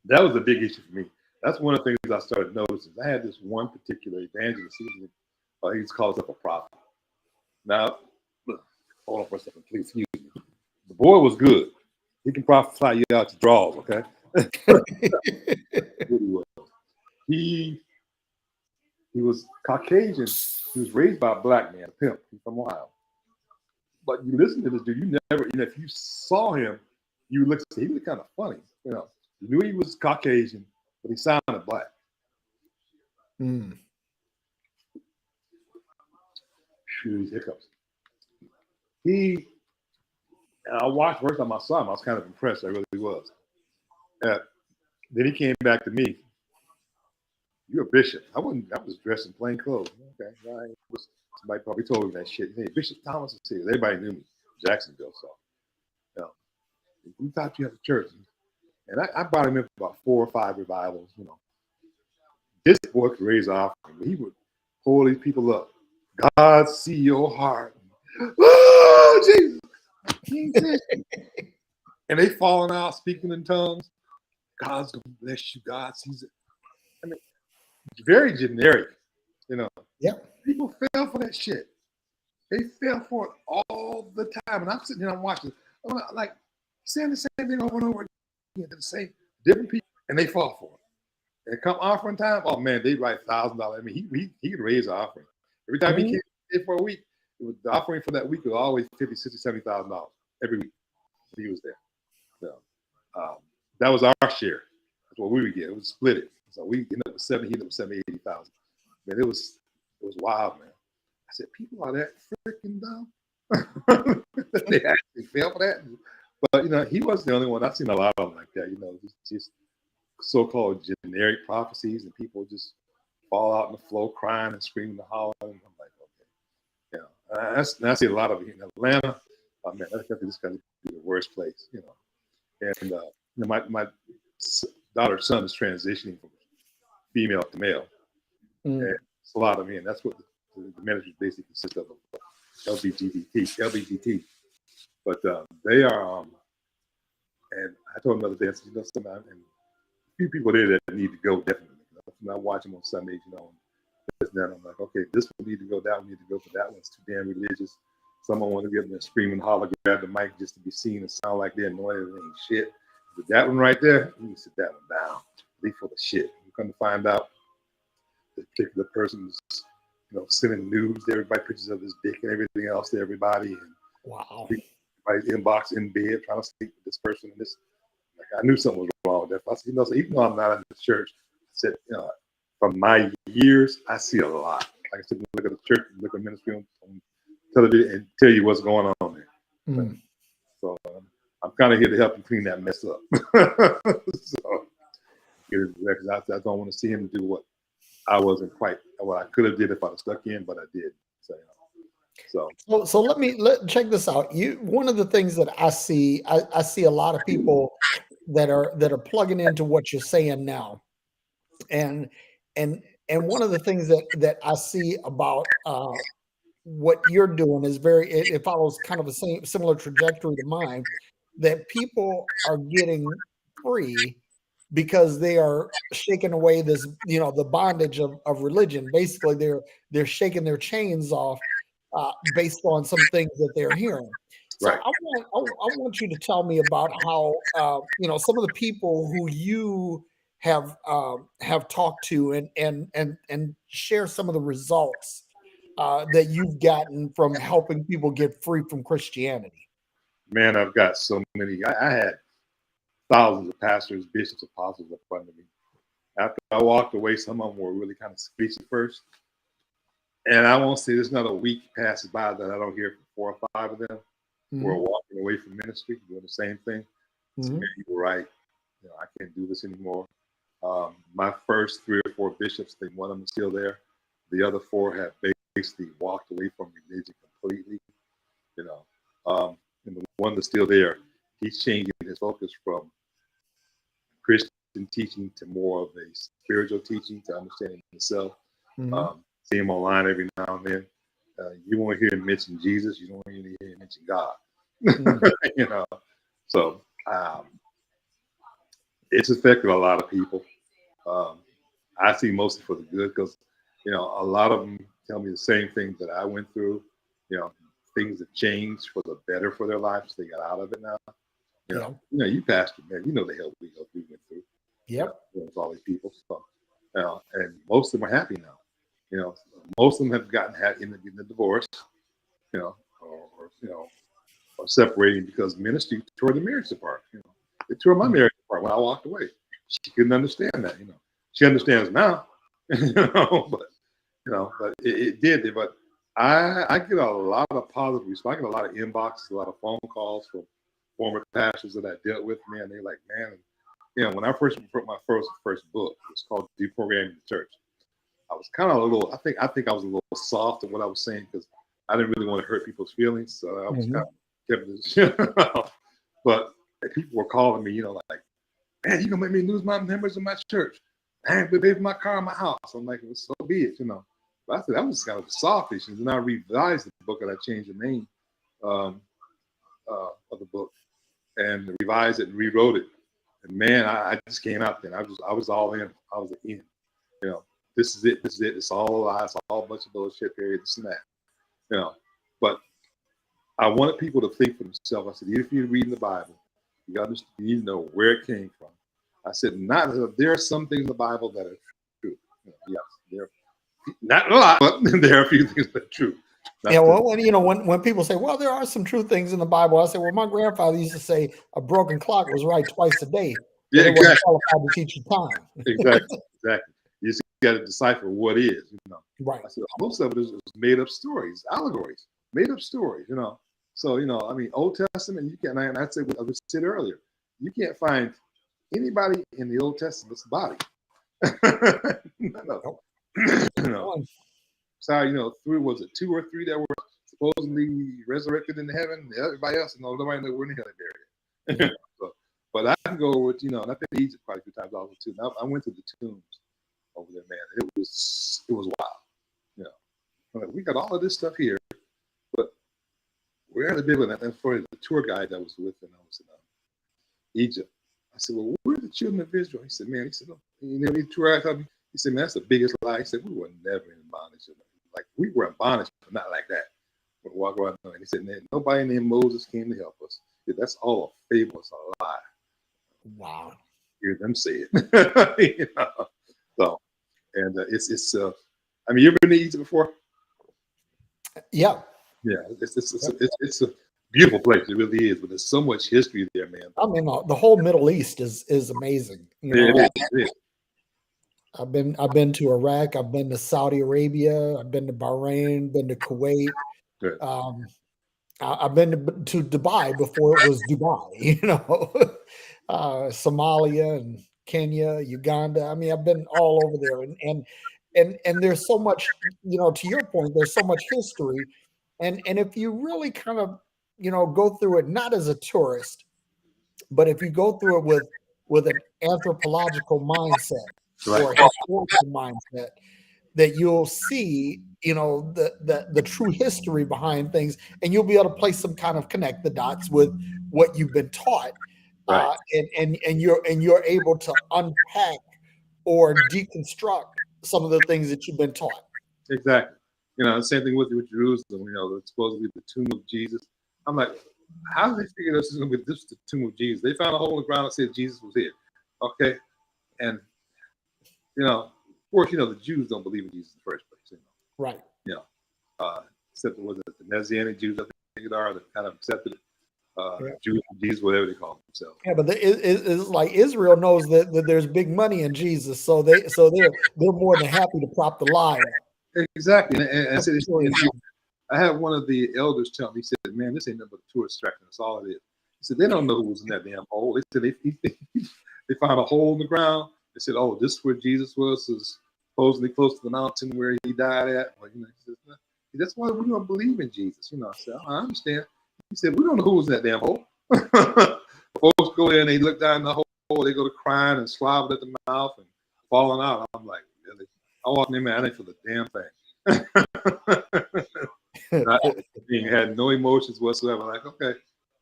That was a big issue for me. That's one of the things I started noticing. I had this one particular evangelist. He's called himself a prophet. Now, look, hold on for a second, please. Excuse me. The boy was good. He can prophesy you out your drawers, okay? He was Caucasian. He was raised by a black man, a pimp. He's from Ohio. But you listen to this dude, you never, you know, if you saw him, you look, he was kind of funny, you know. You knew he was Caucasian, but he sounded black. These hiccups. I watched first time I saw him, I was kind of impressed. I really was. Then he came back to me. You're a bishop. I was dressed in plain clothes. Okay. Somebody probably told me that shit. Hey, Bishop Thomas is here. Everybody knew me. Jacksonville, so. You know, we thought you had a church. And I brought him in for about 4 or 5 revivals, you know. This boy could raise an offering. He would pull these people up. God see your heart. Oh, Jesus. And they falling out, speaking in tongues. God's going to bless you. God sees it. I mean, it's very generic, you know. Yeah. People fell for that shit. They fell for it all the time. And I'm sitting there, I'm watching. I'm like, saying the same thing over and over again to the same different people, and they fall for it. And come offering time, oh man, they write $1,000. I mean, he could raise an offering. Every time he came here for a week, the offering for that week was always $50,000, $60,000, $70,000 every week. He was there. So that was our share. That's what we would get. It was split it. So we ended up with 70, he ended up with 70, 80,000. Man, it was wild, man. I said, people are that freaking dumb. They actually fell for that. But you know, he wasn't the only one. I've seen a lot of them like that. You know, just so-called generic prophecies, and people just fall out in the floor crying and screaming and hollering. And I'm like, okay, yeah. And I see a lot of it in Atlanta. Oh man, that's this kind of the worst place, you know. And you know, my daughter's son is transitioning from female to male, and it's a lot of men. That's what the ministry basically consists of LGBT. But they are, and I told him the other day, I said, you know, sometimes, and a few people there that need to go definitely. You know, I watch them on Sundays, you know, and I'm like, okay, this one need to go, that one need to go, but that one's too damn religious. Someone want to get them there screaming, holler, grab the mic just to be seen and sound like they're anointed and ain't shit. But that one right there, you can sit that one down. Leave for the shit. You come to find out the particular person's, you know, sending news to everybody, pictures of his dick and everything else to everybody. And wow. Everybody's inbox in bed trying to sleep with this person and this. Like, I knew something was wrong with that. I said, you know, so even though I'm not in the church, I said, you know, from my years, I see a lot. Like I said, look at the church, look at ministry on television and tell you what's going on there. So I'm kind of here to help you clean that mess up. So I don't want to see him do what I wasn't quite, what I could have did if I was stuck in, but I did. So let check this out. One of the things that I see a lot of people that are plugging into what you're saying now, and one of the things that I see about what you're doing is it follows kind of a similar trajectory to mine, that people are getting free because they are shaking away this, you know, the bondage of religion. Basically, they're shaking their chains off based on some things that they're hearing. So Right. I want you to tell me about how some of the people who you have talked to and share some of the results that you've gotten from helping people get free from Christianity. Man, I've got so many. I had thousands of pastors, bishops, apostles up under me. After I walked away, some of them were really kind of speechless at first. And I won't say there's not a week passes by that I don't hear from 4 or 5 of them who are walking away from ministry, doing the same thing. So, man, you were right. I can't do this anymore. My first 3 or 4 bishops, I think one of them is still there. The other 4 have basically walked away from religion completely. And the one that's still there, he's changing his focus from Christian teaching to more of a spiritual teaching to understanding himself. See him online every now and then. You won't hear him mention Jesus. You don't really hear him mention God. So it's affected a lot of people. I see mostly for the good because, a lot of them tell me the same thing that I went through. Things have changed for the better for their lives. They got out of it now. You pastor, man, the hell we went through. Yep. With all these people. So, and most of them are happy now. Most of them have gotten in the divorce, or separating because ministry tore the marriage apart. It tore my marriage apart when I walked away. She couldn't understand that. She understands now, but it did. But I get a lot of positive response. I get a lot of inboxes, a lot of phone calls from former pastors that I dealt with, man. They're like, man, when I first wrote my first book, it was called Deprogramming the Church. I was kind of a little, I think I was a little soft in what I was saying because I didn't really want to hurt people's feelings. So I was kind of kept this. But people were calling me, like, man, you gonna make me lose my members in my church. I ain't pay for my car and my house. I'm like, well, so be it, But I said that was kind of softish. And then I revised the book and I changed the name of the book and revised it and rewrote it. And man, I just came out there. I was all in. I was in. This is it. This is it. It's all a lie. It's all a bunch of bullshit. Period. This and that. But I wanted people to think for themselves. I said, if you're reading the Bible, you need to know where it came from. I said, there are some things in the Bible that are true. Yes, there. Not a lot, but there are a few things that are true. When people say, well, there are some true things in the Bible, I say, well, my grandfather used to say a broken clock was right twice a day. Yeah, exactly. It wasn't qualified to teach you time. Exactly. You just got to decipher what is, Right. I said, most of it is made up stories, allegories, made up stories, So, Old Testament, you can't, and I said, I said earlier, you can't find anybody in the Old Testament's body. No. So, was it 2 or 3 that were supposedly resurrected into heaven? Everybody else, nobody knew where in the hell they buried it. But I can go with, and I've been to Egypt quite a few times also too. Now, I went to the tombs over there, man. It was wild. Like, we got all of this stuff here, but we're at a bit of that. And for the tour guide that was with, and I was in Egypt. I said, well, where are the children of Israel? He said, oh, he tour guide told me. He said, man, that's the biggest lie. He said, we were never in bondage. Like, we were in bondage, but not like that. We walk around, and he said, man, nobody named Moses came to help us. That's all a fable. It's a lie. Wow. Hear them say it. So, and it's you ever been to Egypt before? Yeah. Yeah, it's a beautiful place. It really is, but there's so much history there, man. The whole Middle East is amazing. It is. I've been to Iraq. I've been to Saudi Arabia. I've been to Bahrain. Been to Kuwait. Good. I've been to Dubai before it was Dubai. Somalia and Kenya, Uganda. I've been all over there, and there's so much. To your point, there's so much history, and if you really kind of go through it not as a tourist, but if you go through it with an anthropological mindset. Right. Or a historical mindset, that you'll see, the true history behind things, and you'll be able to place some kind of connect the dots with what you've been taught, right. And you're able to unpack or deconstruct some of the things that you've been taught. Exactly. The same thing with Jerusalem. It's supposed to be the tomb of Jesus. I'm like, how did they figure this is going to be this the tomb of Jesus? They found a hole in the ground that said Jesus was here. Okay, and of course, the Jews don't believe in Jesus in the first place. Right. Except it was the Messianic Jews, I think it are, that kind of accepted Yeah. Jews, Jesus, whatever they call themselves. Yeah, but it's like Israel knows that there's big money in Jesus, so they're more than happy to prop the lie up. Exactly, and I said, I had one of the elders tell me, he said, "Man, this ain't nothing but a tourist attraction. That's all it is." He said, "They don't know who was in that damn hole." They said they found a hole in the ground. They said, "Oh, this is where Jesus was supposedly close to the mountain where he died at." Well, he says, "That's why we don't believe in Jesus." I said, "I understand." He said, "We don't know who was in that damn hole." Folks go in, and they look down the hole, they go to crying and slobbing at the mouth and falling out. I'm like, really? I walked in there, man, I didn't feel the damn thing. I had no emotions whatsoever. Like, okay,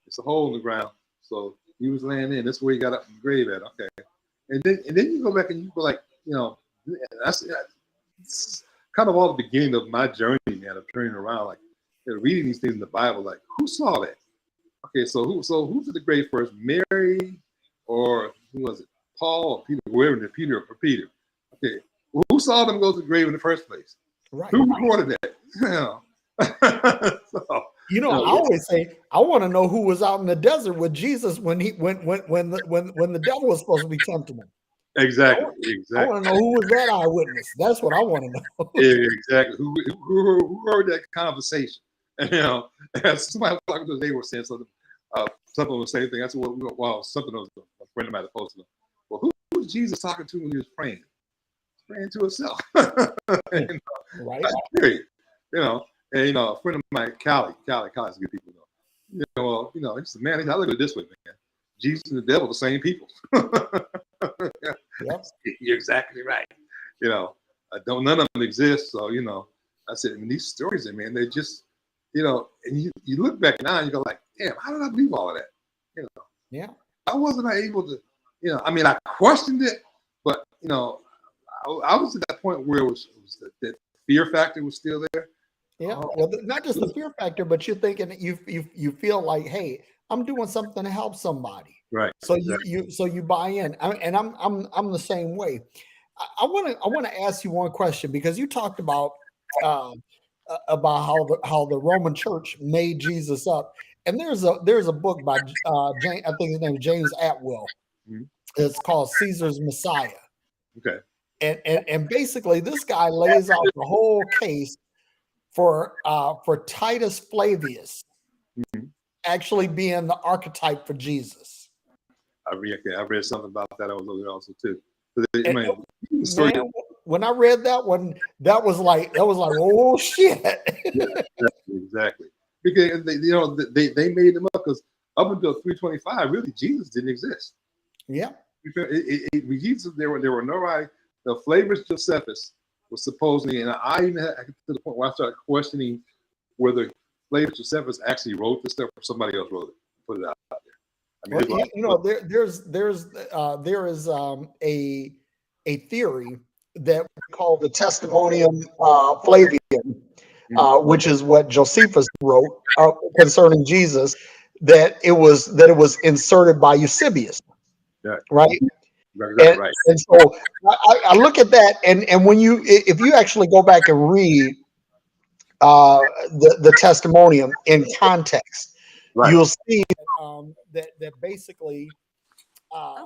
it's a hole in the ground. So he was laying in. That's where he got up from the grave at. Okay. And then you go back and you go like, that's kind of all the beginning of my journey, man, of turning around, like reading these things in the Bible. Like, who saw that? Okay, so who's at the grave first? Mary, or who was it? Paul or Peter, whoever, Peter or Peter. Okay, who saw them go to the grave in the first place? Right. Who recorded that? I always say I want to know who was out in the desert with Jesus when the devil was supposed to be tempting him. Exactly. I want to know who was that eyewitness. That's what I want to know. Yeah, exactly. Who heard that conversation? And somebody was talking to us, they were saying something the same thing. I said, well, something was a friend of mine that posted. Well, who was Jesus talking to when he was praying? Praying to himself. Right. Period. And a friend of mine, Callie, Callie's good people. He said, man, I look at it this way, man. Jesus and the devil, the same people. Yep. You're exactly right. None of them exist. So, I said, these stories, man, they just, and you look back now and you go like, damn, how did I believe all of that? Yeah. How wasn't I able to, I questioned it, but, I was at that point where it was that fear factor was still there. Yeah. Well, not just the fear factor, but you're thinking that you feel like, hey, I'm doing something to help somebody. Right. So you buy in, and I'm the same way. I want to ask you one question, because you talked about how the Roman Church made Jesus up, and there's a book by James, I think his name is James Atwill. Mm-hmm. It's called Caesar's Messiah. Okay. And basically this guy lays out the whole case for Titus Flavius actually being the archetype for Jesus. I read something about that. I was over there also too. Man, when I read that one, that was like, oh shit. Yeah, exactly. Because they made them up, because up until 325, really Jesus didn't exist. Yeah. Jesus, there were no the Flavius Josephus was supposedly, and I even had to the point where I started questioning whether Flavius Josephus actually wrote this stuff or somebody else wrote it, put it out there. There is a theory that we call the Testimonium Flavian, which is what Josephus wrote concerning Jesus, that it was inserted by Eusebius, right? Right. And so I look at that, and if you actually go back and read the Testimonium in context, you'll see that basically. I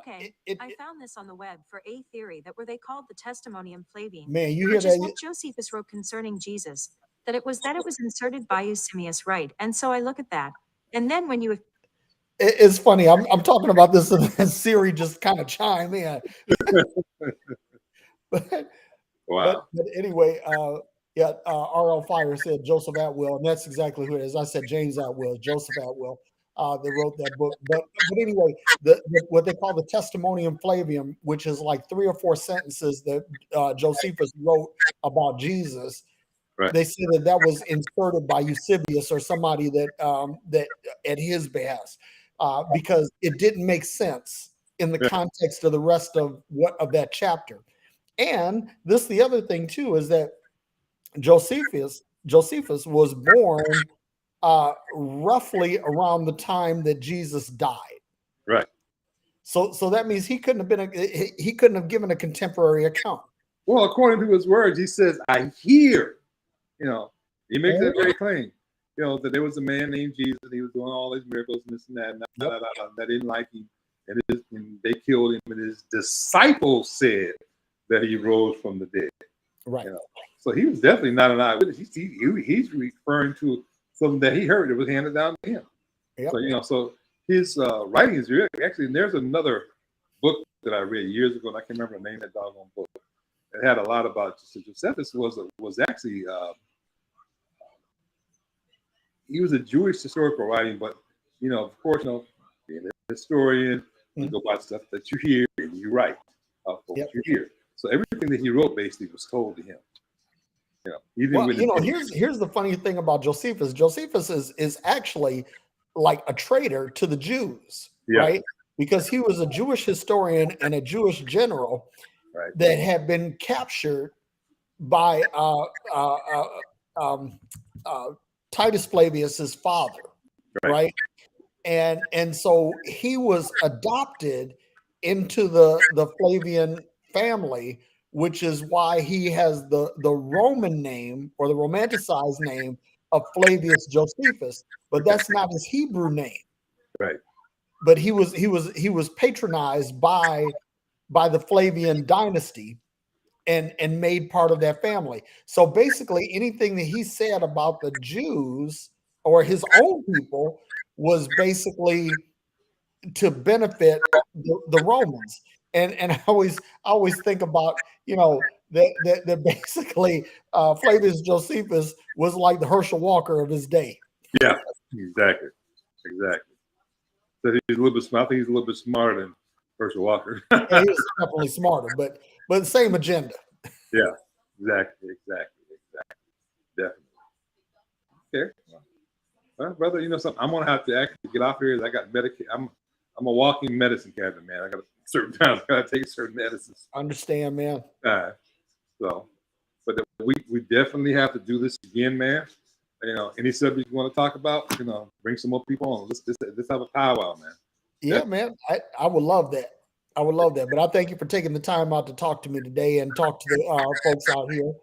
found this on the web for a theory that where they called the Testimonium Flavian. Man, you hear which that? Is what Josephus wrote concerning Jesus, that it was inserted by Eusebius, right? And so I look at that, and then when you. It's funny. I'm talking about this, and Siri just kind of chime in. Wow. But anyway, RL Fire said Joseph Atwill, and that's exactly who it is. I said James Atwill, Joseph Atwill. They wrote that book. But anyway, what they call the Testimonium Flavium, which is like 3 or 4 sentences that Josephus wrote about Jesus. Right. They said that was inserted by Eusebius or somebody that at his behest, because it didn't make sense in the context of the rest of that chapter. And the other thing too is that Josephus was born roughly around the time that Jesus died. Right. So that means he couldn't have given a contemporary account. Well, according to his words, he says, "I hear." You know, he makes that very plain. You know, that there was a man named Jesus, and he was doing all these miracles and this and that. And that didn't like him, and they killed him. And his disciples said that he rose from the dead. Right. You know? So he was definitely not an eyewitness. He's referring to something that he heard that was handed down to him. Yep. So so his writings actually. And there's another book that I read years ago, and I can't remember the name of that doggone book. It had a lot about Josephus. Was actually he was a Jewish historical writing, but of course, being a historian, you go by stuff that you hear and you write what you hear. So everything that he wrote basically was told to him. Here's the funny thing about Josephus. Josephus is actually like a traitor to the Jews, right? Because he was a Jewish historian and a Jewish general that had been captured by Titus Flavius's father, right? And so he was adopted into the Flavian family, which is why he has the Roman name or the romanticized name of Flavius Josephus, but that's not his Hebrew name. Right. But he was patronized by the Flavian dynasty and made part of that family. So basically anything that he said about the Jews or his own people was basically to benefit the Romans. And I always think about, that basically Flavius Josephus was like the Herschel Walker of his day. Yeah, exactly. So he's a little bit smart. I think he's a little bit smarter than Herschel Walker. Yeah, he was definitely smarter, but the same agenda. Yeah, exactly. Definitely. Okay. Well, brother, something I'm gonna have to actually get off here. I got medication. I'm a walking medicine cabinet, man. I got certain times I gotta take certain medicines. Understand, man. But we definitely have to do this again, man. Any subject you want to talk about, bring some more people on. Let's have a powwow, man. Yeah, man. I would love that. But I thank you for taking the time out to talk to me today and talk to the folks out here.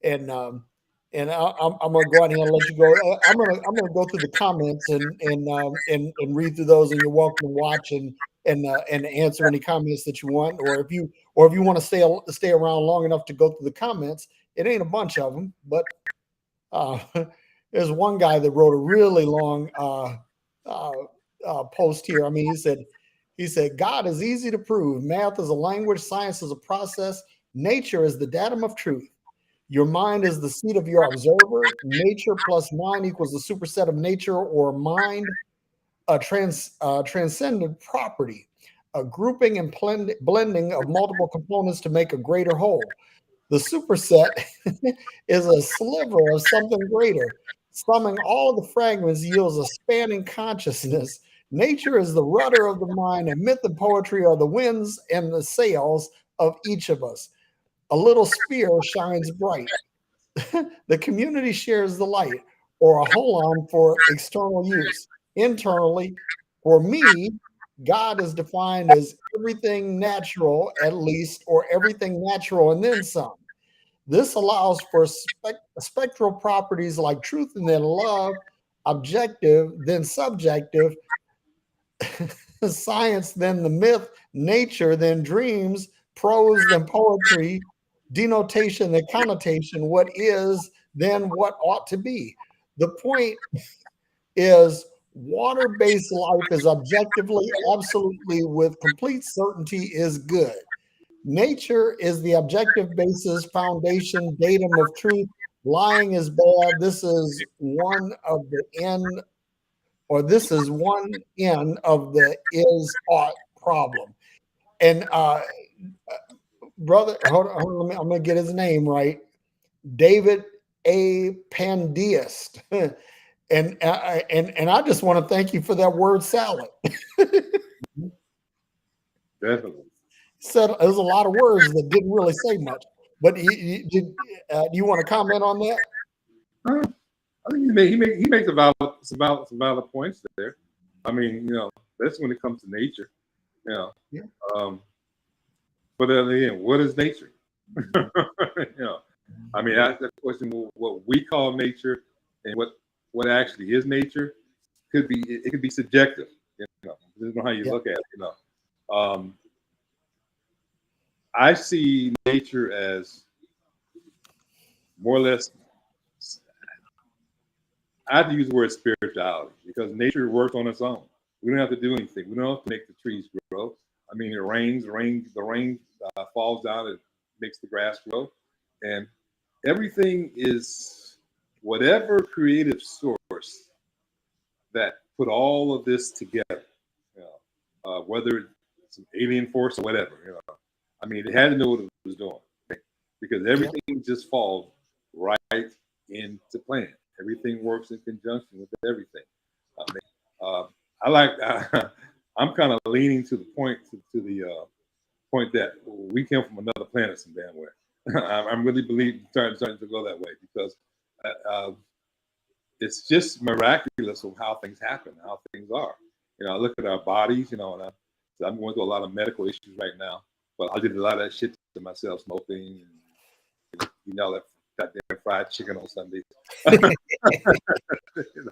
And I'm gonna go out here and let you go. I'm gonna go through the comments and read through those, and you're welcome to watch and answer any comments that you want, or if you want to stay around long enough to go through the comments. It ain't a bunch of them, but there's one guy that wrote a really long post here. I mean, he said, God is easy to prove. Math is a language, science is a process, nature is the datum of truth. Your mind is the seat of your observer. Nature plus mind equals the superset of nature or mind, a transcendent property, a grouping and blending of multiple components to make a greater whole. The superset is a sliver of something greater. Summing all of the fragments yields a spanning consciousness. Nature is the rudder of the mind, and myth and poetry are the winds and the sails of each of us. A little sphere shines bright. The community shares the light, or a holon for external use. Internally, for me, God is defined as everything natural, at least, or everything natural and then some. This allows for spectral properties like truth and then love, objective, then subjective, science, then the myth, nature, then dreams, prose, then poetry, denotation, then connotation, what is, then what ought to be. The point is, water-based life is objectively, absolutely, with complete certainty is good. Nature is the objective basis, foundation, datum of truth. Lying is bad. This is one of the end, or this is one end of the is ought problem. And brother, hold on, I'm gonna get his name right. David A. Pandeist. And I just want to thank you for that word salad. Definitely. Said there's a lot of words that didn't really say much. But do you want to comment on that? I think he makes some valid points there. I mean, that's when it comes to nature. You know, Yeah. But then again, what is nature? I mean, that's the question. What we call nature and what actually is nature it could be subjective. Depending on how you look at it. I see nature as more or less. I have to use the word spirituality because nature works on its own. We don't have to do anything. We don't have to make the trees grow. I mean, it rains, the rain falls down, it makes the grass grow, and everything is whatever creative source that put all of this together. Whether it's an alien force or whatever. I mean, it had to know what it was doing because everything just falls right into plan. Everything works in conjunction with everything. I mean, I'm kind of leaning to the point point that we came from another planet some damn way. I'm really starting to go that way because it's just miraculous of how things happen, how things are. I look at our bodies, and I'm going through a lot of medical issues right now, but I did a lot of that shit to myself, smoking, and that goddamn fried chicken on Sundays.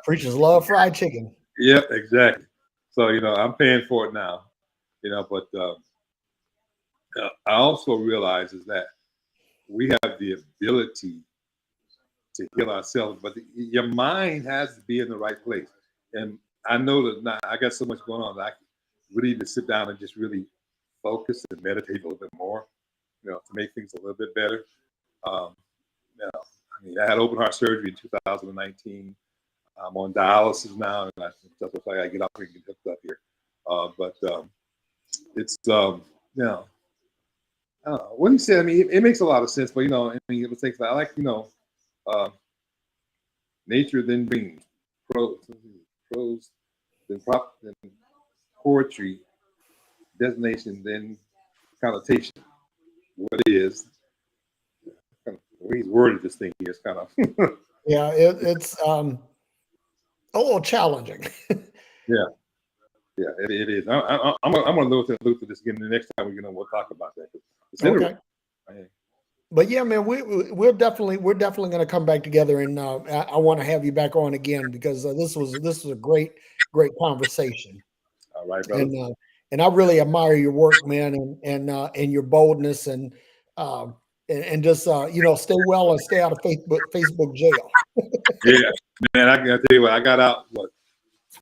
Preachers love fried chicken. Yep, exactly. So I'm paying for it now. But I also realize is that we have the ability to heal ourselves, but your mind has to be in the right place. And I know that now I got so much going on that I really need to sit down and just really focus and meditate a little bit more, to make things a little bit better. I mean, I had open heart surgery in 2019. I'm on dialysis now, and that's why I get up here and get hooked up here. But it's I don't know. What he said, I mean, it makes a lot of sense, but I mean, it takes I like nature then being prose then poetry, designation then connotation. What is kind of the way he's worded this thing here is kind of Yeah, it's a little challenging. yeah. Yeah, it is. I'm gonna look at this again the next time we'll talk about that. Okay. But yeah, man, we're definitely going to come back together, and I want to have you back on again because this was a great conversation. All right, brother. And I really admire your work, man, and your boldness, and just stay well and stay out of Facebook jail. Yeah, man, I can tell you what, I got out a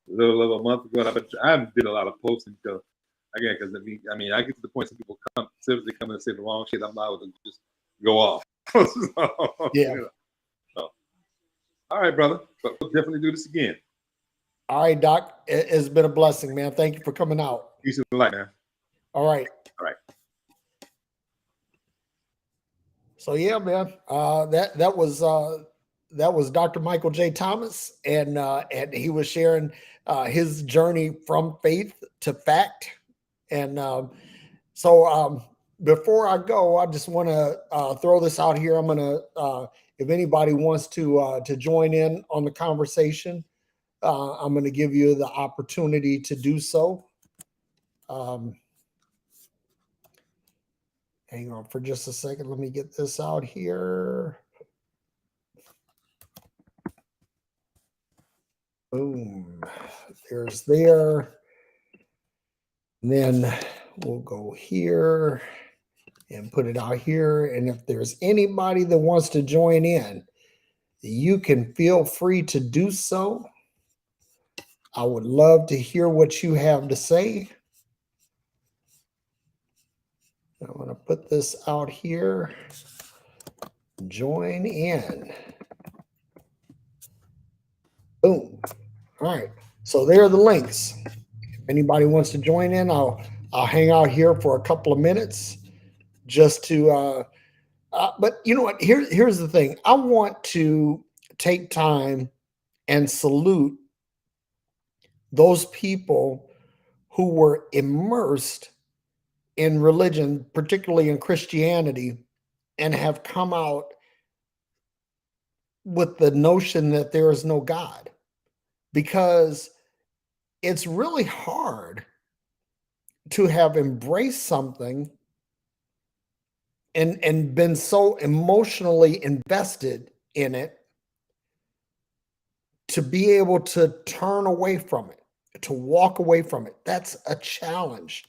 little over a month ago. I haven't did a lot of posting because I mean, I get to the point some people come and say the wrong shit. I'm liable to just go off. Yeah. So, all right, brother. But we'll definitely do this again. All right, Doc. It's been a blessing, man. Thank you for coming out. Peace and light, man. All right. All right. So yeah, man. That was Dr. Michael J. Thomas, and he was sharing his journey from faith to fact. And so before I go, I just want to throw this out here. I'm gonna, if anybody wants to join in on the conversation, I'm going to give you the opportunity to do so. Hang on for just a second. Let me get this out here. Boom. There's there. And then we'll go here and put it out here. And if there's anybody that wants to join in, you can feel free to do so. I would love to hear what you have to say. I'm going to put this out here. Join in. Boom. All right. So there are the links. If anybody wants to join in, I'll hang out here for a couple of minutes just to but you know what? Here's the thing. I want to take time and salute those people who were immersed in religion, particularly in Christianity, and have come out with the notion that there is no God, because it's really hard to have embraced something and been so emotionally invested in it to be able to turn away from it, to walk away from it. That's a challenge.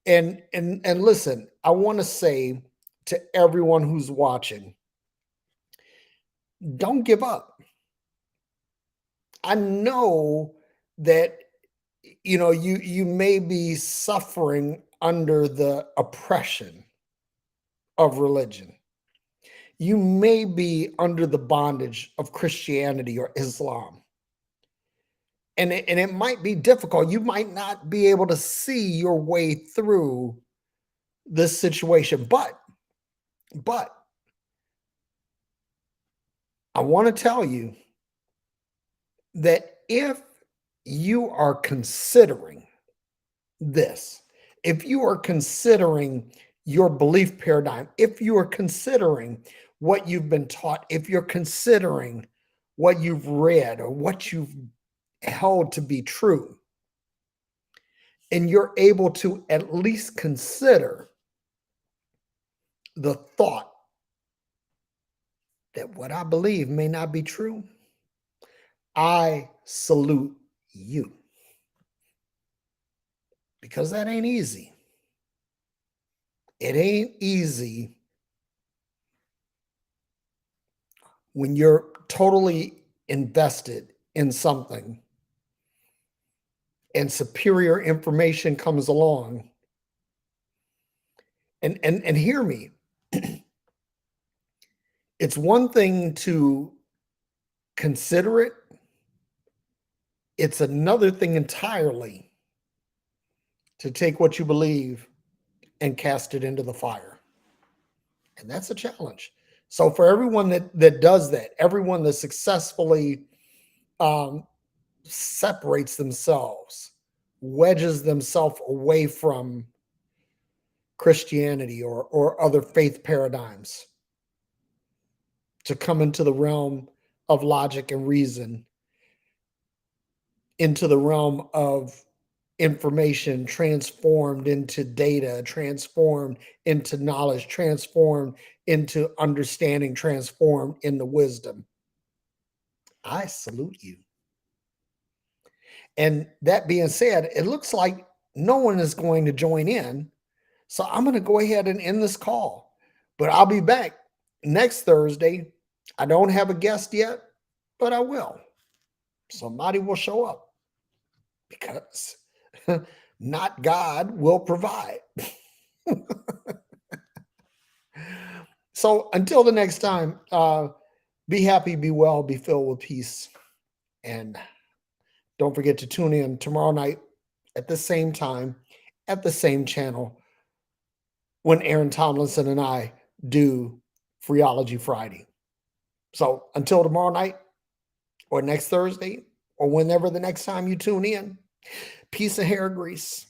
And listen, I want to say to everyone who's watching, don't give up. I know that you may be suffering under the oppression of religion. You may be under the bondage of Christianity or Islam. And it might be difficult. You might not be able to see your way through this situation. But I want to tell you that if you are considering this, if you are considering your belief paradigm, if you are considering what you've been taught, if you're considering what you've read or what you've held to be true, and you're able to at least consider the thought that what I believe may not be true, I salute you. Because that ain't easy. It ain't easy when you're totally invested in something and superior information comes along. And hear me. It's one thing to consider it. It's another thing entirely to take what you believe and cast it into the fire. And that's a challenge. So for everyone that does that, everyone that successfully separates themselves, wedges themselves away from Christianity or other faith paradigms to come into the realm of logic and reason, into the realm of information transformed into data, transformed into knowledge, transformed into understanding, transformed into wisdom. I salute you. And that being said, it looks like no one is going to join in. So I'm going to go ahead and end this call. But I'll be back next Thursday. I don't have a guest yet, but I will. Somebody will show up because not God will provide. So until the next time, be happy, be well, be filled with peace. And don't forget to tune in tomorrow night at the same time, at the same channel, when Aaron Tomlinson and I do Freology Friday. So until tomorrow night or next Thursday or whenever the next time you tune in, peace and hair grease.